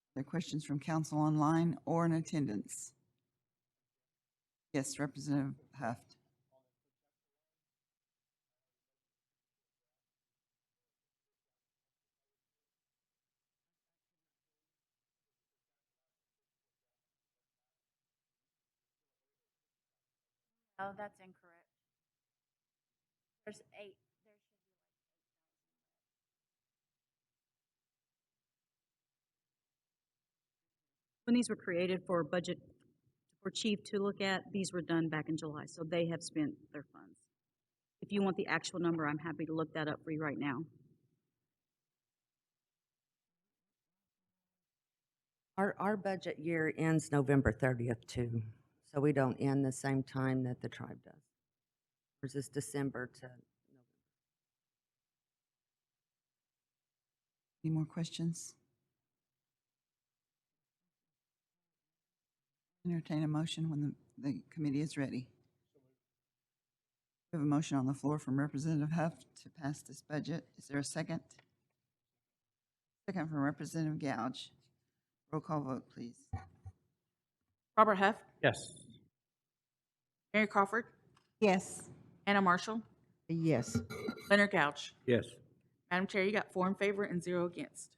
Are there questions from council online or in attendance? Yes, Representative Huft. Oh, that's incorrect. There's 8. When these were created for budget, for chief to look at, these were done back in July, so they have spent their funds. If you want the actual number, I'm happy to look that up for you right now. Our budget year ends November 30th too, so we don't end the same time that the tribe does. Ours is December to November. Any more questions? Entertain a motion when the committee is ready. We have a motion on the floor from Representative Huff to pass this budget. Is there a second? Second from Representative Gouge. Roll call vote, please. Robert Huff, Yes. Mary Crawford, Yes. Anna Marshall, Yes. Leonard Couch. Yes. Madam Chair, you got 4 in favor and 0 against.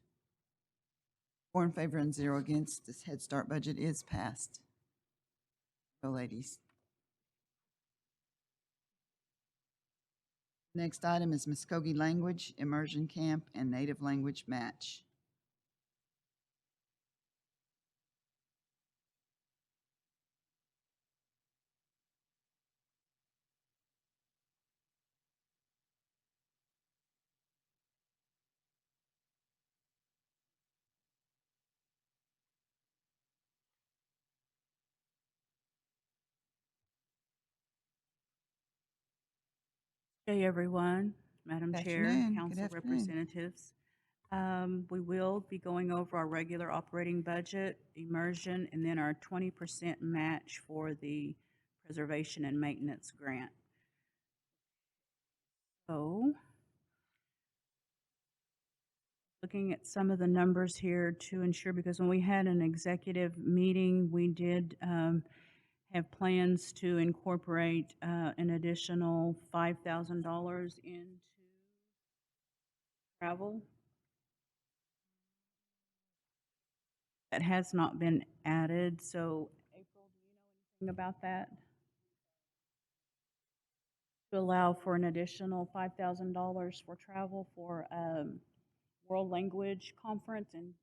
4 in favor and 0 against. This Head Start budget is passed. Go, ladies. Next item is Muskogee Language Immersion Camp and Native Language Match. Hey, everyone, Madam Good Chair, afternoon. Good council afternoon. representatives. We will be going over our regular operating budget, immersion, and then our 20% match for the preservation and maintenance grant. So, looking at some of the numbers here to ensure, because when we had an executive meeting, we did have plans to incorporate an additional $5,000 into travel. That has not been added, so April, do you know anything about that? To allow for an additional $5,000 for travel for World Language Conference in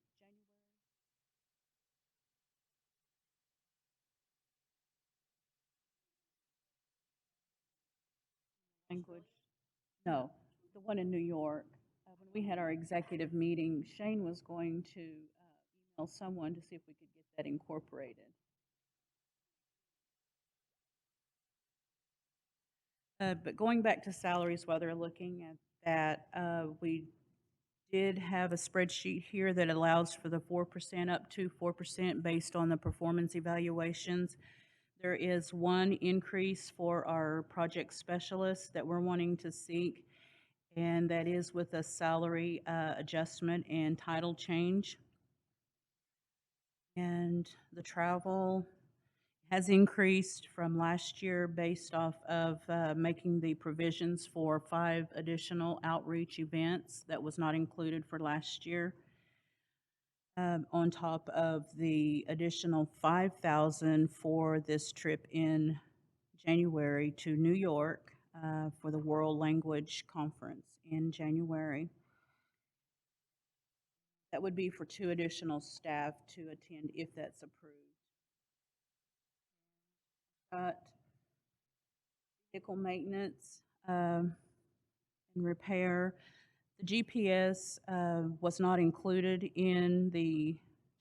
language. No, the one in New York. When we had our executive meeting, Shane was going to email someone to see if we could get that incorporated. But going back to salaries, while they're looking at that, we did have a spreadsheet here that allows for the 4% up to 4% based on the performance evaluations. There is one increase for our project specialists that we're wanting to seek, and that is with a salary adjustment and title change. And the travel has increased from last year based off of making the provisions for 5 additional outreach events that was not included for last year. On top of the additional $5,000 for this trip in January to New York for the World Language Conference in January. That would be for 2 additional staff to attend if that's approved. Vehicle maintenance and repair. The GPS was not included in the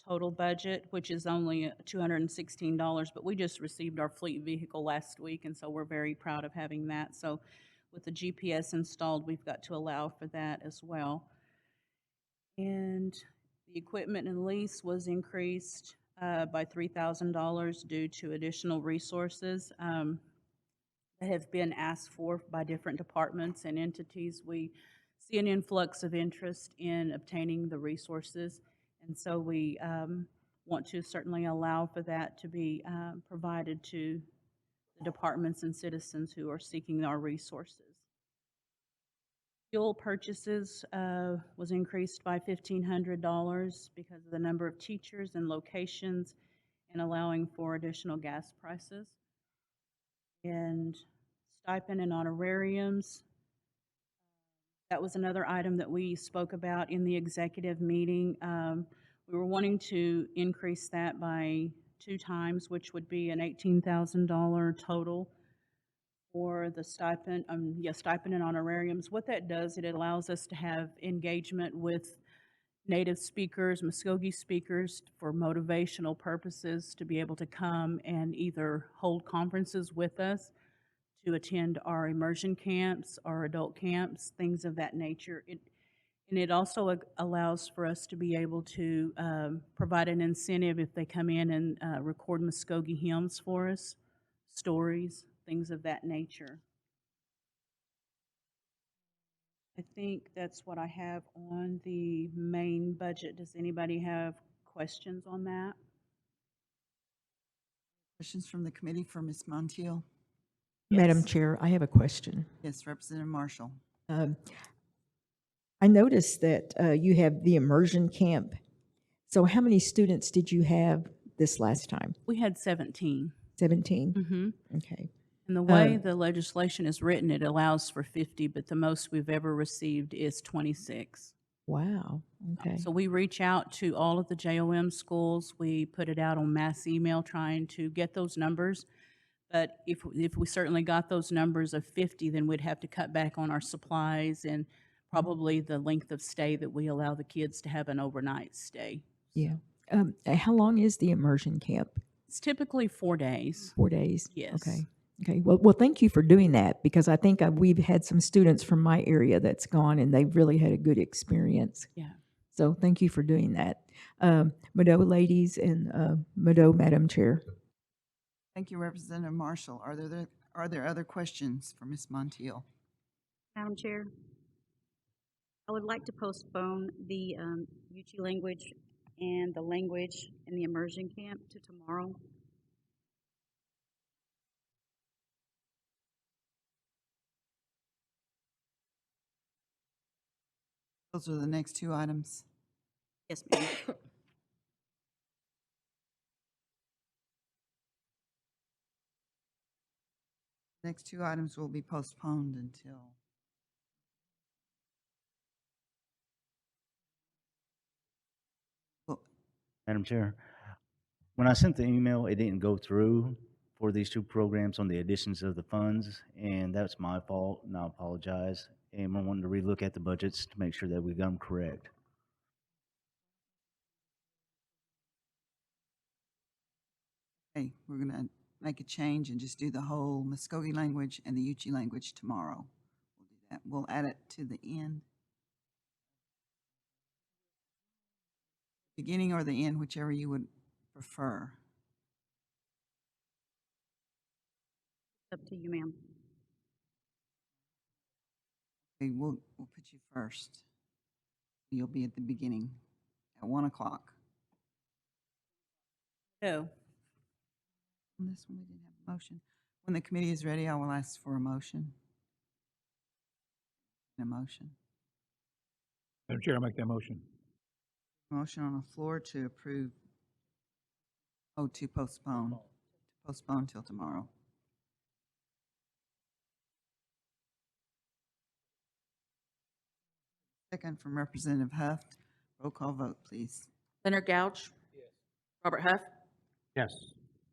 total budget, which is only $216, but we just received our fleet vehicle last week, and so we're very proud of having that. So with the GPS installed, we've got to allow for that as well. And the equipment and lease was increased by $3,000 due to additional resources that have been asked for by different departments and entities. We see an influx of interest in obtaining the resources, and so we want to certainly allow for that to be provided to the departments and citizens who are seeking our resources. Fuel purchases was increased by $1,500 because of the number of teachers and locations and allowing for additional gas prices. And stipend and honorariums, that was another item that we spoke about in the executive meeting. We were wanting to increase that by 2 times, which would be an $18,000 total for the stipend, stipend and honorariums. What that does, it allows us to have engagement with native speakers, Muskogee speakers, for motivational purposes, to be able to come and either hold conferences with us, to attend our immersion camps, our adult camps, things of that nature. And it also allows for us to be able to provide an incentive if they come in and record Muskogee hymns for us, stories, things of that nature. I think that's what I have on the main budget. Does anybody have questions on that? Questions from the committee for Ms. Montiel? Madam Yes. Chair, I have a question. Yes, Representative Marshall. I noticed that you have the immersion camp. So how many students did you have this last time? We had 17. 17? Mm-hmm. Okay. And the way the legislation is written, it allows for 50, but the most we've ever received is 26. Wow. Okay. So we reach out to all of the JOM schools. We put it out on mass email trying to get those numbers. But if we certainly got those numbers of 50, then we'd have to cut back on our supplies and probably the length of stay that we allow the kids to have an overnight stay. Yeah. How long is the immersion camp? It's typically 4 days. 4 days? Yes. Okay. Okay. Well, thank you for doing that, because I think we've had some students from my area that's gone and they've really had a good experience. Yeah. So thank you for doing that. Mado ladies and Mado Madam Chair. Thank you, Representative Marshall. Are there other questions for Ms. Montiel? Madam Chair, I would like to postpone the UT language and the language in the immersion camp to tomorrow. Those are the next 2 items. Yes, ma'am. Next 2 items will be postponed until. Madam Chair, when I sent the email, it didn't go through for these 2 programs on the additions of the funds, and that's my fault, and I apologize. And I wanted to relook at the budgets to make sure that we got them correct. Okay, we're going to make a change and just do the whole Muskogee language and the Uchee language tomorrow. We'll do that. We'll add it to the end. beginning or the end, whichever you would prefer. Up to you, ma'am. Okay, we'll put you first. You'll be at the beginning at 1 o'clock. No. On this one, we didn't have a motion. When the committee is ready, I will ask for a motion. A motion. Madam Chair, I'll make that motion. Motion on the floor to approve, to postpone. To postpone till tomorrow. Second from Representative Huft. Roll call vote, please. Leonard Gouch. Yes. Robert Huff. Yes.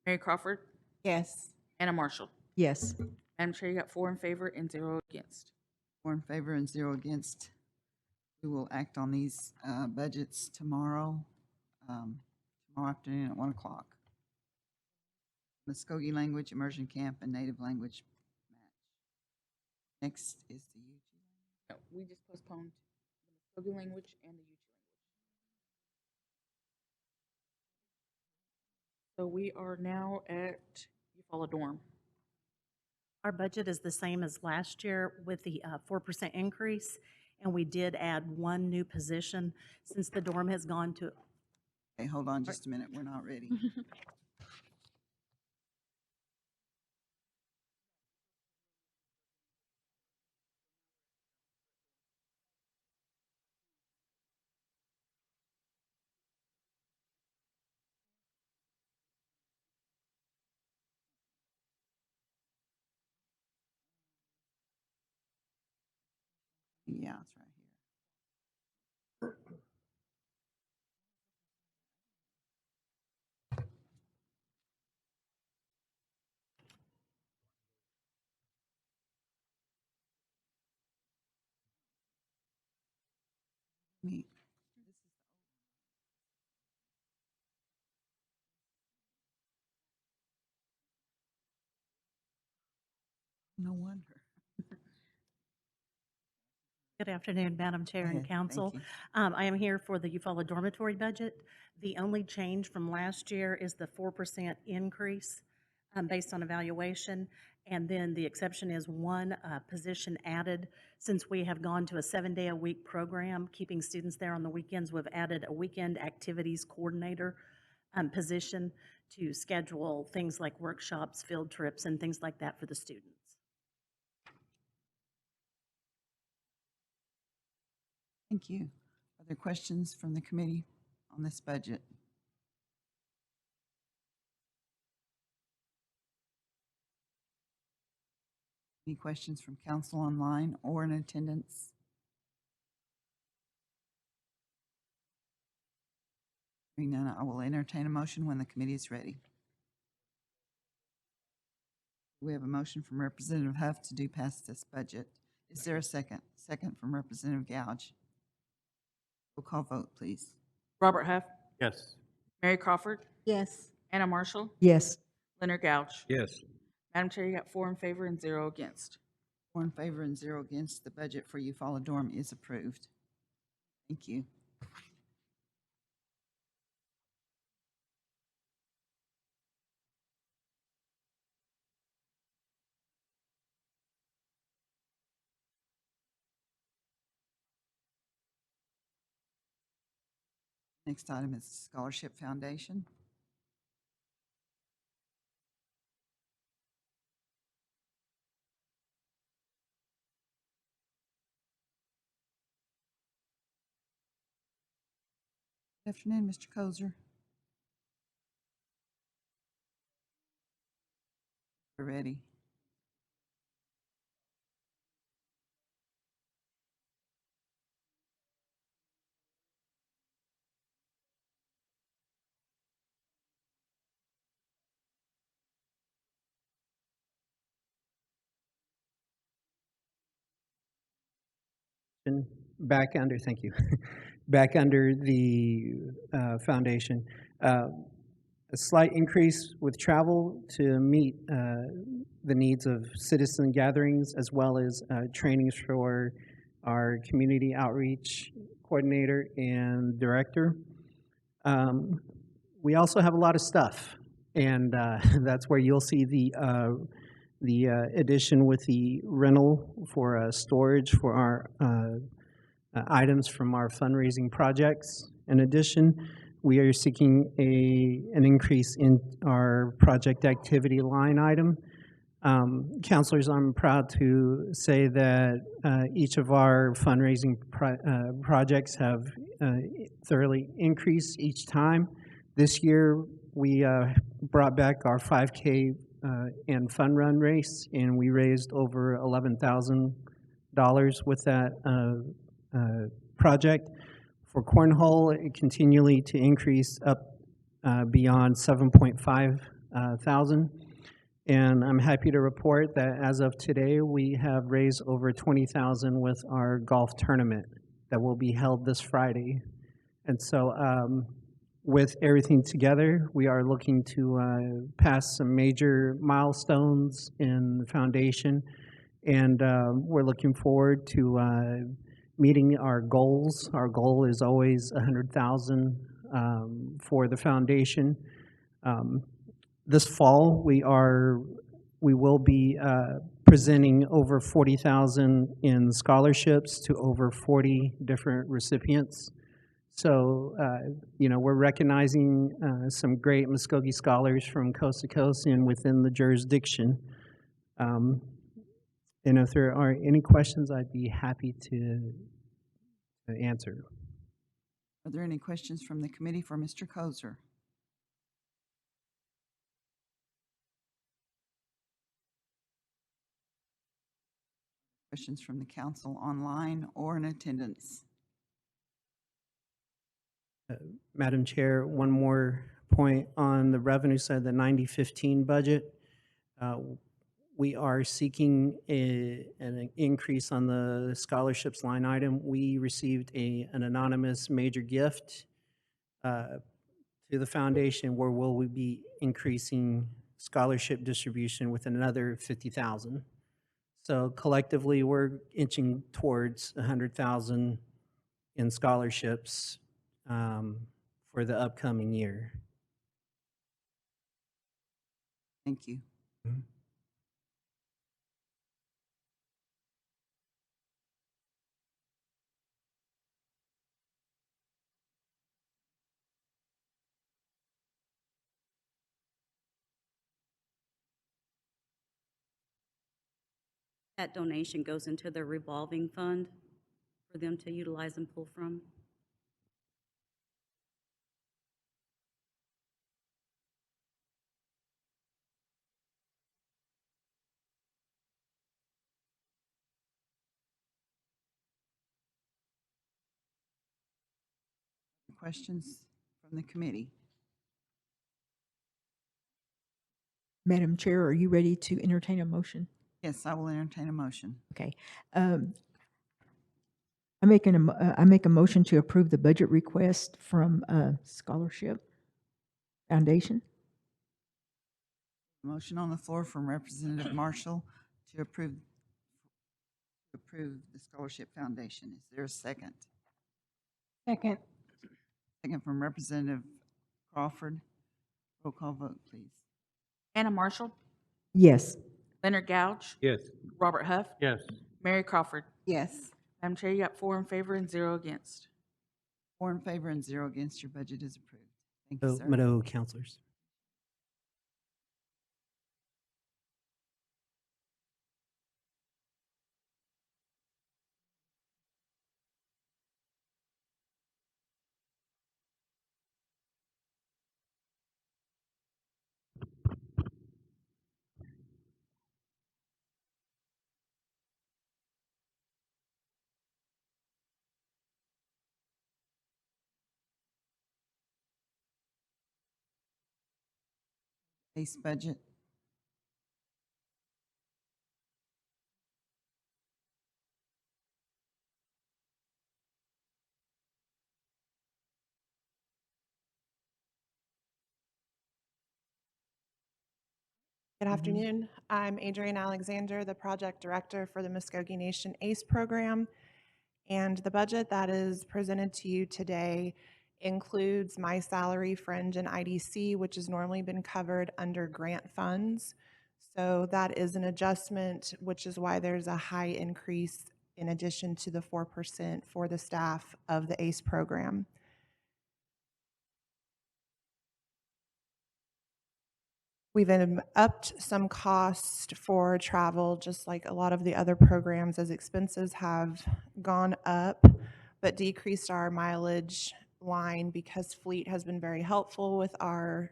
Mary Crawford. Yes. Anna Marshall. Yes. Madam Chair, you got 4 in favor and 0 against. 4 in favor and 0 against. We will act on these budgets tomorrow, tomorrow afternoon at 1 o'clock. Muskogee language, immersion camp, and native language match. Next is the UT. No, we just postponed the Muskogee language and the UT language. So we are now at Eufaula Dorm. Our budget is the same as last year with the 4% increase, and we did add 1 new position since the dorm has gone to. Okay, hold on just a minute. We're not ready. Yeah, it's right here. Me. No wonder. Good afternoon, Madam Chair and ahead. Council. Thank I am here for the Eufaula dormitory budget. The only change from last year is the 4% increase based on evaluation. And then the exception is 1 position added. Since we have gone to a 7-day-a-week program, keeping students there on the weekends, we've added a weekend activities coordinator position to schedule things like workshops, field trips, and things like that for the students. Thank you. Are there questions from the committee on this budget? Any questions from council online or in attendance? Hearing none, I will entertain a motion when the committee is ready. We have a motion from Representative Huff to do pass this budget. Is there a second? Second from Representative Gouge. Roll call vote, please. Robert Huff. Yes. Mary Crawford. Yes. Anna Marshall. Yes. Leonard Gouch. Yes. Madam Chair, you got 4 in favor and 0 against. 4 in favor and 0 against. The budget for Eufaula Dorm is approved. Thank you. Next item is Scholarship Foundation. Good afternoon, Mr. Kozer. We're ready. Back under, thank you, back under the foundation. A slight increase with travel to meet the needs of citizen gatherings as well as trainings for our community outreach coordinator and director. We also have a lot of stuff, and that's where you'll see the addition with the rental for storage for our items from our fundraising projects. In addition, we are seeking an increase in our project activity line item. Counselors, I'm proud to say that each of our fundraising projects have thoroughly increased each time. This year, we brought back our 5K and fun run race, and we raised over $11,000 with that project. For cornhole, it continually to increase up beyond 7.5 thousand. And I'm happy to report that as of today, we have raised over 20,000 with our golf tournament that will be held this Friday. And so with everything together, we are looking to pass some major milestones in the foundation. And we're looking forward to meeting our goals. Our goal is always 100,000 for the foundation. This fall, we will be presenting over 40,000 in scholarships to over 40 different recipients. So, we're recognizing some great Muskogee scholars from coast to coast and within the jurisdiction. And if there are any questions, I'd be happy to answer. Are there any questions from the committee for Mr. Kozer? Questions from the council online or in attendance? Madam Chair, one more point on the revenue side, the 9015 budget. We are seeking an increase on the scholarships line item. We received an anonymous major gift to the foundation where we be increasing scholarship distribution with another 50,000. So collectively, we're inching towards 100,000 in scholarships for the upcoming year. Thank you. That donation goes into the revolving fund for them to utilize and pull from. Questions from the committee? Madam Chair, are you ready to entertain a motion? Yes, I will entertain a motion. Okay. I make a motion to approve the budget request from Scholarship Foundation. Motion on the floor from Representative Marshall to approve the Scholarship Foundation. Is there a second? Second. Second from Representative Crawford. Roll call vote, please. Anna Marshall, Yes. Leonard Gouge, Yes. Robert Huff, Yes. Mary Crawford. Yes. Madam Chair, you got 4 in favor and 0 against. 4 in favor and 0 against. Your budget is approved. Thank you, So, sir. Madam Councilors. Base budget. Good afternoon. I'm Adrienne Alexander, the project director for the Muskogee Nation ACE program. And the budget that is presented to you today includes my salary, fringe, and IDC, which has normally been covered under grant funds. So that is an adjustment, which is why there's a high increase in addition to the 4% for the staff of the ACE program. We've upped some costs for travel, just like a lot of the other programs, as expenses have gone up, but decreased our mileage line because Fleet has been very helpful with our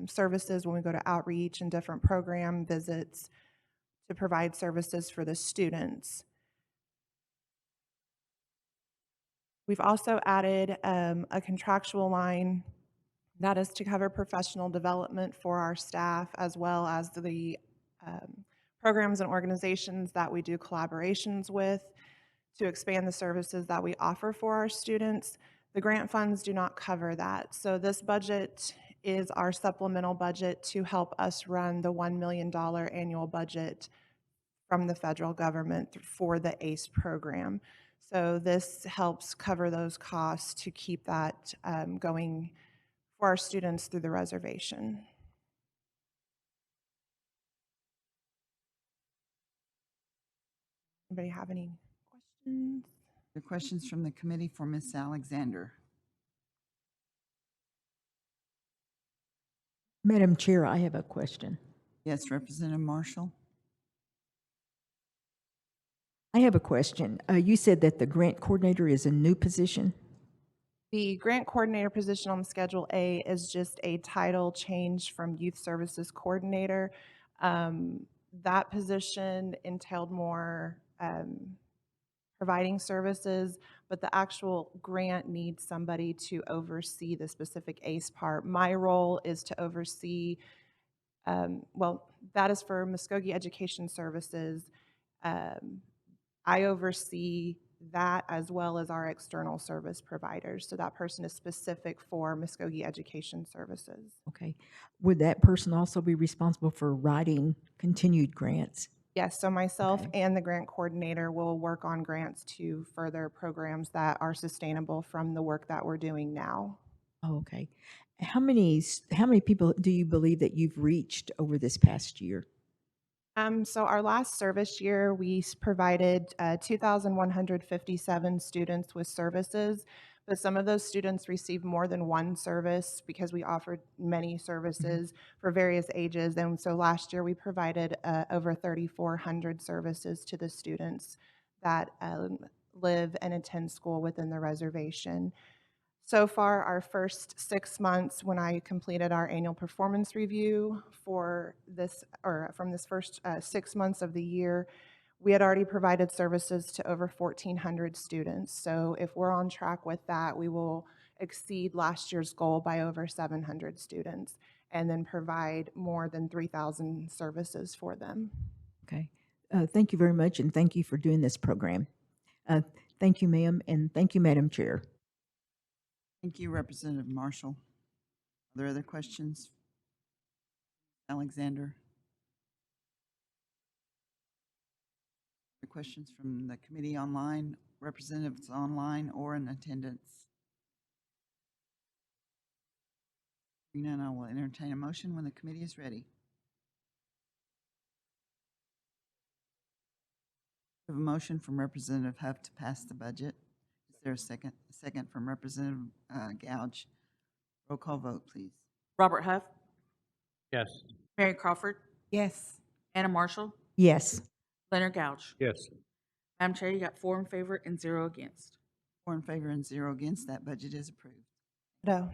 services when we go to outreach and different program visits to provide services for the students. We've also added a contractual line that is to cover professional development for our staff, as well as the programs and organizations that we do collaborations with to expand the services that we offer for our students. The grant funds do not cover that. So this budget is our supplemental budget to help us run the $1 million annual budget from the federal government for the ACE program. So this helps cover those costs to keep that going for our students through the reservation. Anybody have any questions? The questions from the committee for Ms. Alexander. Madam Chair, I have a question. Yes, Representative Marshall. I have a question. You said that the grant coordinator is a new position? The grant coordinator position on Schedule A is just a title change from youth services coordinator. That position entailed more providing services, but the actual grant needs somebody to oversee the specific ACE part. My role is to oversee, well, that is for Muskogee Education Services. I oversee that as well as our external service providers. So that person is specific for Muskogee Education Services. Okay. Would that person also be responsible for writing continued grants? Yes, so myself and the grant coordinator will work on grants to further programs that are sustainable from the work that we're doing now. Oh, okay. How many people do you believe that you've reached over this past year? So our last service year, we provided 2,157 students with services, but some of those students received more than one service because we offered many services for various ages. And so last year, we provided over 3,400 services to the students that live and attend school within the reservation. So far, our first 6 months, when I completed our annual performance review for this, or from this first 6 months of the year, we had already provided services to over 1,400 students. So if we're on track with that, we will exceed last year's goal by over 700 students and then provide more than 3,000 services for them. Okay. Thank you very much, and thank you for doing this program. Thank you, ma'am, and thank you, Madam Chair. Thank you, Representative Marshall. Are there other questions? Alexander? Other questions from the committee online, representatives online or in attendance? Hearing none, I will entertain a motion when the committee is ready. We have a motion from Representative Huff to pass the budget. Is there a second? A second from Representative Gouge. Roll call vote, please. Robert Huff, Yes. Mary Crawford, Yes. Anna Marshall, Yes. Leonard Gouge. Yes. Madam Chair, you got 4 in favor and 0 against. 4 in favor and 0 against. That budget is approved. No.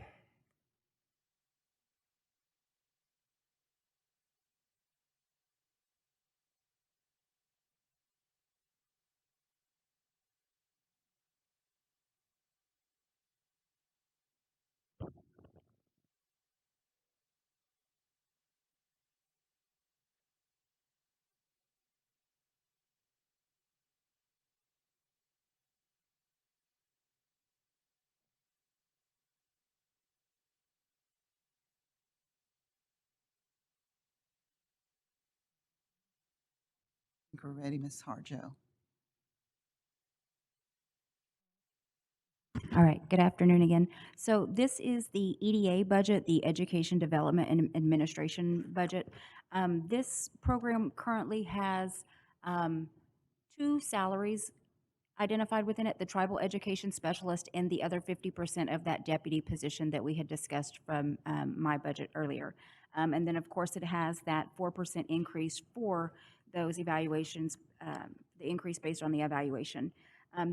I think we're ready, Ms. Harjo. All All right, good afternoon again. So this is the EDA budget, the Education Development and Administration budget. This program currently has two salaries identified within it, the tribal education specialist and the other 50% of that deputy position that we had discussed from my budget earlier. And then, of course, it has that 4% increase for those evaluations, the increase based on the evaluation.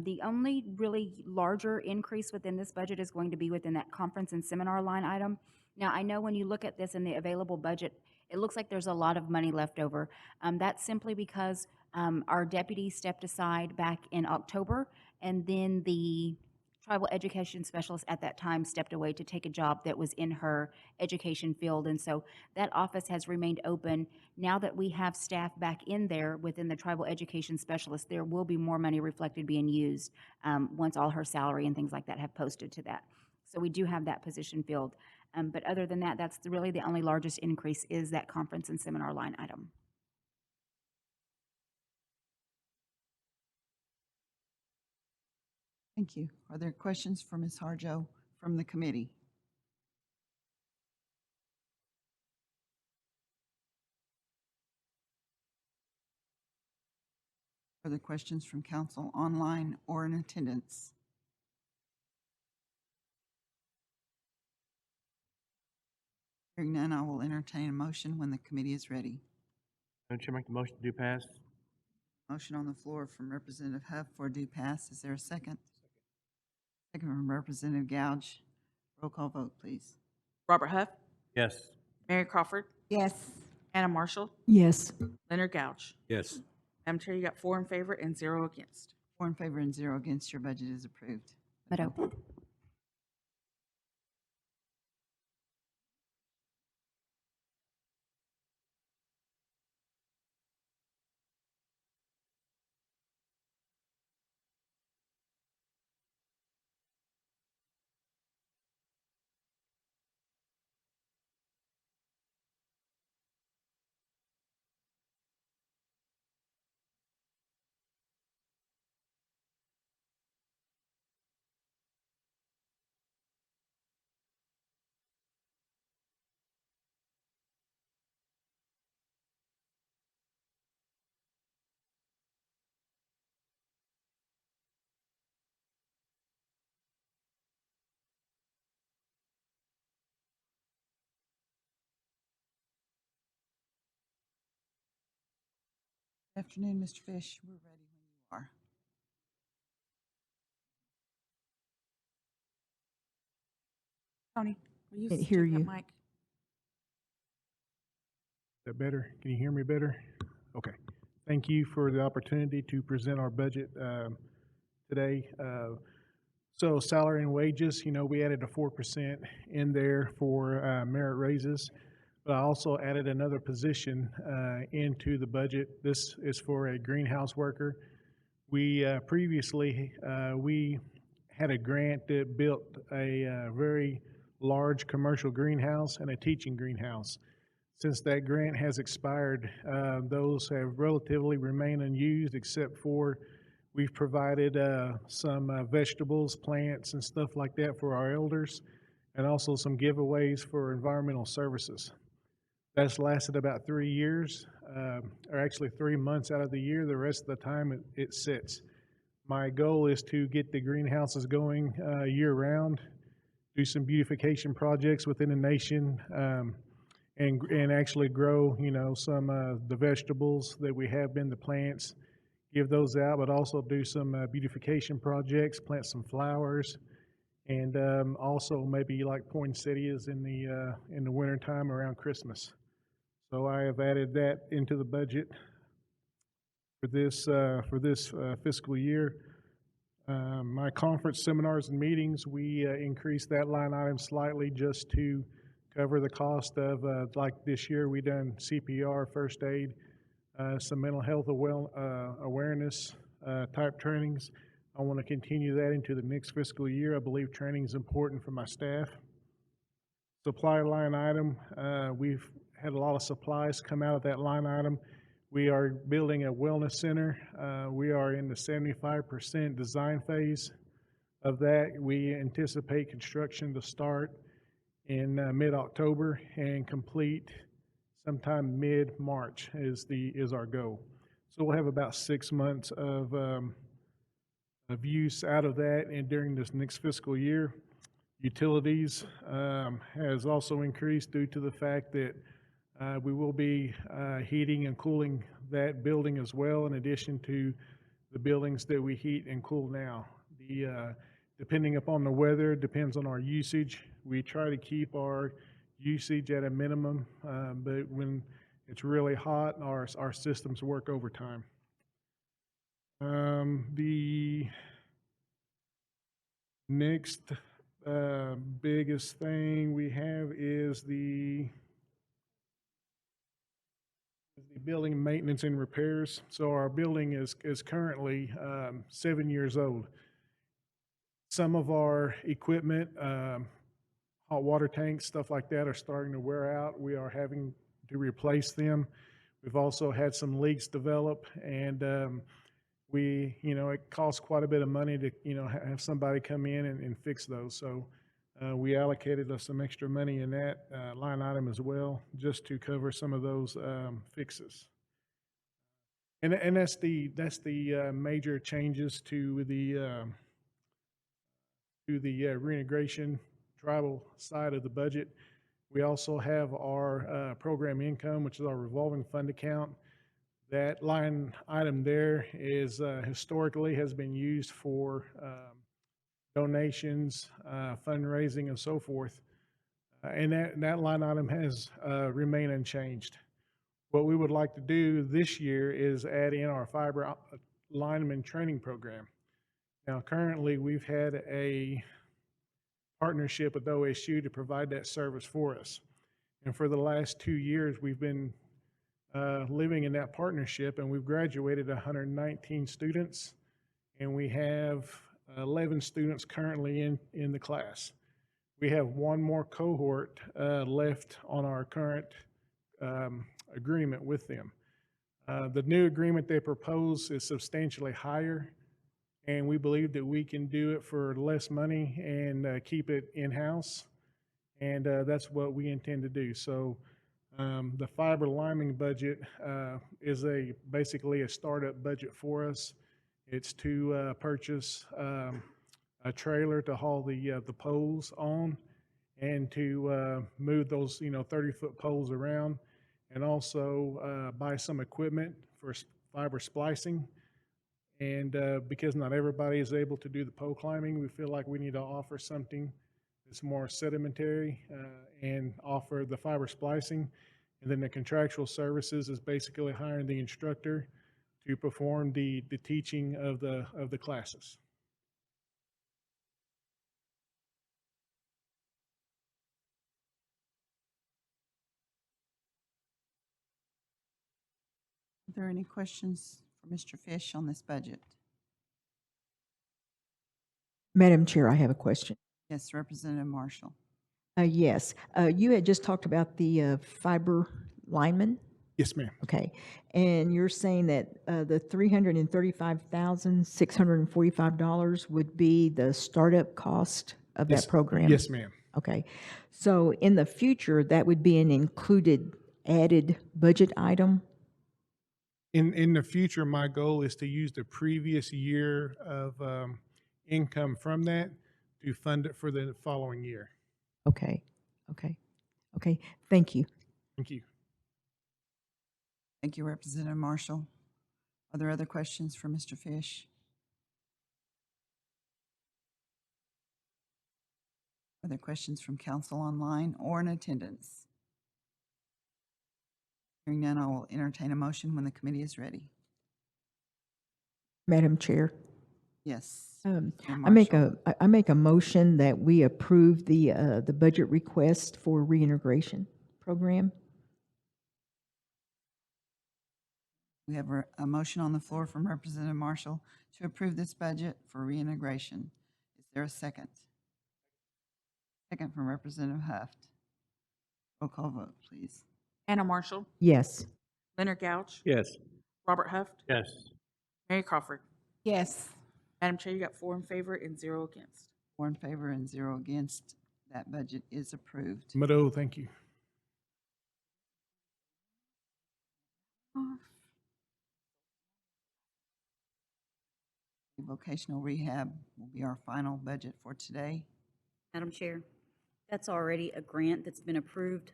The only really larger increase within this budget is going to be within that conference and seminar line item. Now, I know when you look at this in the available budget, it looks like there's a lot of money left over. That's simply because our deputy stepped aside back in October, and then the tribal education specialist at that time stepped away to take a job that was in her education field. And so that office has remained open. Now that we have staff back in there within the tribal education specialist, there will be more money reflected being used once all her salary and things like that have posted to that. So we do have that position filled. But other than that, that's really the only largest increase is that conference and seminar line item. Thank you. Are there questions for Ms. Harjo from the committee? Are there questions from council online or in attendance? Hearing none, I will entertain a motion when the committee is ready. Madam Chair, make the motion to do pass. Motion on the floor from Representative Huff for due pass. Is there a second? Second from Representative Gouge. Roll call vote, please. Robert Huff, Yes. Mary Crawford, Yes. Anna Marshall, Yes. Leonard Gouge. Yes. Madam Chair, you got 4 in favor and 0 against. 4 in favor and 0 against. Your budget is approved. Meadow. Good afternoon, Mr. Fish. We're ready when you are. Tony, will you Can't check hear that you. mic? Is that better? Can you hear me better? Okay. Thank you for the opportunity to present our budget today. So salary and wages, we added a 4% in there for merit raises, but I also added another position into the budget. This is for a greenhouse worker. We previously, we had a grant that built a very large commercial greenhouse and a teaching greenhouse. Since that grant has expired, those have relatively remained unused, except for we've provided some vegetables, plants, and stuff like that for our elders, and also some giveaways for environmental services. That's lasted about 3 years, or actually 3 months out of the year. The rest of the time it sits. My goal is to get the greenhouses going year-round, do some beautification projects within the nation, and actually grow, some of the vegetables that we have been, the plants, give those out, but also do some beautification projects, plant some flowers, and also maybe like poinsettias in the wintertime around Christmas. So I have added that into the budget for this fiscal year. My conference, seminars, and meetings, we increased that line item slightly just to cover the cost of, like this year, we done CPR, first aid, some mental health awareness type trainings. I want to continue that into the next fiscal year. I believe training is important for my staff. Supply line item, we've had a lot of supplies come out of that line item. We are building a wellness center. We are in the 75% design phase. of that. We anticipate construction to start in mid-October and complete sometime mid-March is our goal. So we'll have about 6 months of use out of that, and during this next fiscal year. Utilities has also increased due to the fact that we will be heating and cooling that building as well, in addition to the buildings that we heat and cool now. Depending upon the weather, depends on our usage. We try to keep our usage at a minimum, but when it's really hot, our systems work overtime. The next biggest thing we have is the building maintenance and repairs. So our building is currently 7 years old. Some of our equipment, hot water tanks, stuff like that, are starting to wear out. We are having to replace them. We've also had some leaks develop, and it costs quite a bit of money to, have somebody come in and fix those. So we allocated us some extra money in that line item as well, just to cover some of those fixes. And that's the major changes to the reintegration tribal side of the budget. We also have our program income, which is our revolving fund account. That line item there is historically has been used for donations, fundraising, and so forth. And that line item has remained unchanged. What we would like to do this year is add in our fiber lineman training program. Now, currently, we've had a partnership with OSU to provide that service for us. And for the last 2 years, we've been living in that partnership, and we've graduated 119 students, and we have 11 students currently in the class. We have one more cohort left on our current agreement with them. The new agreement they propose is substantially higher, and we believe that we can do it for less money and keep it in-house, and that's what we intend to do. So the fiber lineman budget is basically a startup budget for us. It's to purchase a trailer to haul the poles on, and to move those 30-foot poles around, and also buy some equipment for fiber splicing. And because not everybody is able to do the pole climbing, we feel like we need to offer something that's more sedimentary and offer the fiber splicing. And then the contractual services is basically hiring the instructor to perform the teaching of the classes. Are there any questions for Mr. Fish on this budget? Madam Chair, I have a question. Yes, Representative Marshall. Yes, you had just talked about the fiber lineman. Yes, ma'am. Okay, and you're saying that the $335,645 would be the startup cost of Yes. that program? Yes, ma'am. Okay, so in the future, that would be an included added budget item? In the future, my goal is to use the previous year of income from that to fund it for the following year. Okay, thank you. Thank you. Thank you, Representative Marshall. Are there other questions for Mr. Fish? Are there questions from council online or in attendance? Hearing none, I will entertain a motion when the committee is ready. Madam Chair, Yes. I make a motion that we approve the budget request for reintegration program. We have a motion on the floor from Representative Marshall to approve this budget for reintegration. Is there a second? Second from Representative Huft. Roll call vote, please. Anna Marshall, Yes. Leonard Gouch, Yes. Robert Huft, Yes. Mary Crawford. Yes. Madam Chair, you got 4 in favor and 0 against. 4 in favor and 0 against. That budget is approved. Mado, thank you. Vocational rehab will be our final budget for today. Madam Chair, that's already a grant that's been approved.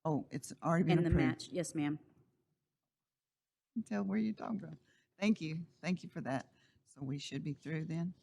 Oh, it's already been And the approved. match, yes, ma'am. I can tell where you're talking about. Thank you. Thank you for that. So we should be through then.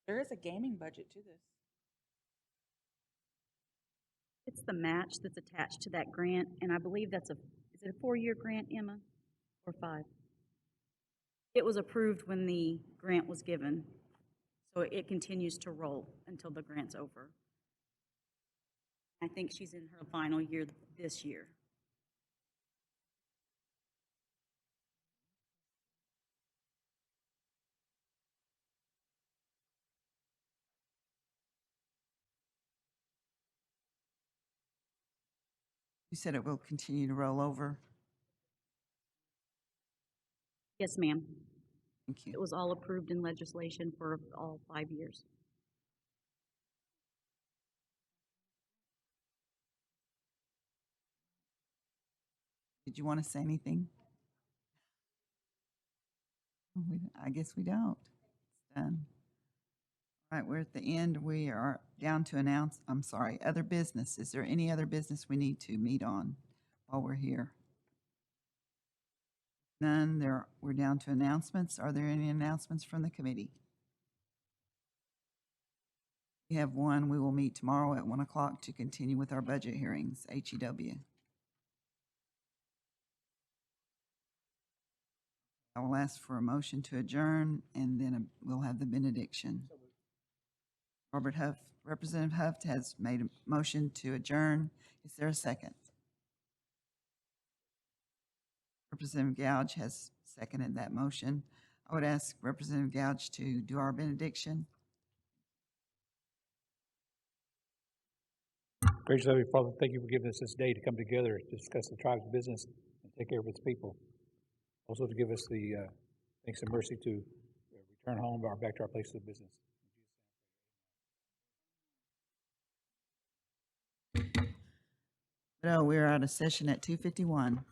There is a gaming budget to this. It's the match that's attached to that grant, and I believe is it a 4-year grant, Emma, or 5? It was approved when the grant was given, so it continues to roll until the grant's over. I think she's in her final year this year. You said it will continue to roll over. Yes, ma'am. Thank you. It was all approved in legislation for all 5 years. Did you want to say anything? I guess we don't. It's done. All right, we're at the end. We are down to other business. Is there any other business we need to meet on while we're here? None. We're down to announcements. Are there any announcements from the committee? We have one. We will meet tomorrow at 1 o'clock to continue with our budget hearings, HEW. I will ask for a motion to adjourn, and then we'll have the benediction. Robert Huff, Representative Huff has made a motion to adjourn. Is there a second? Representative Gouge has seconded that motion. I would ask Representative Gouge to do our benediction. Gracious Heavenly Father, thank you for giving us this day to come together to discuss the tribe's business and take care of its people. Also to give us the thanks and mercy to return home or back to our place of business. No, we're out of session at 2:51.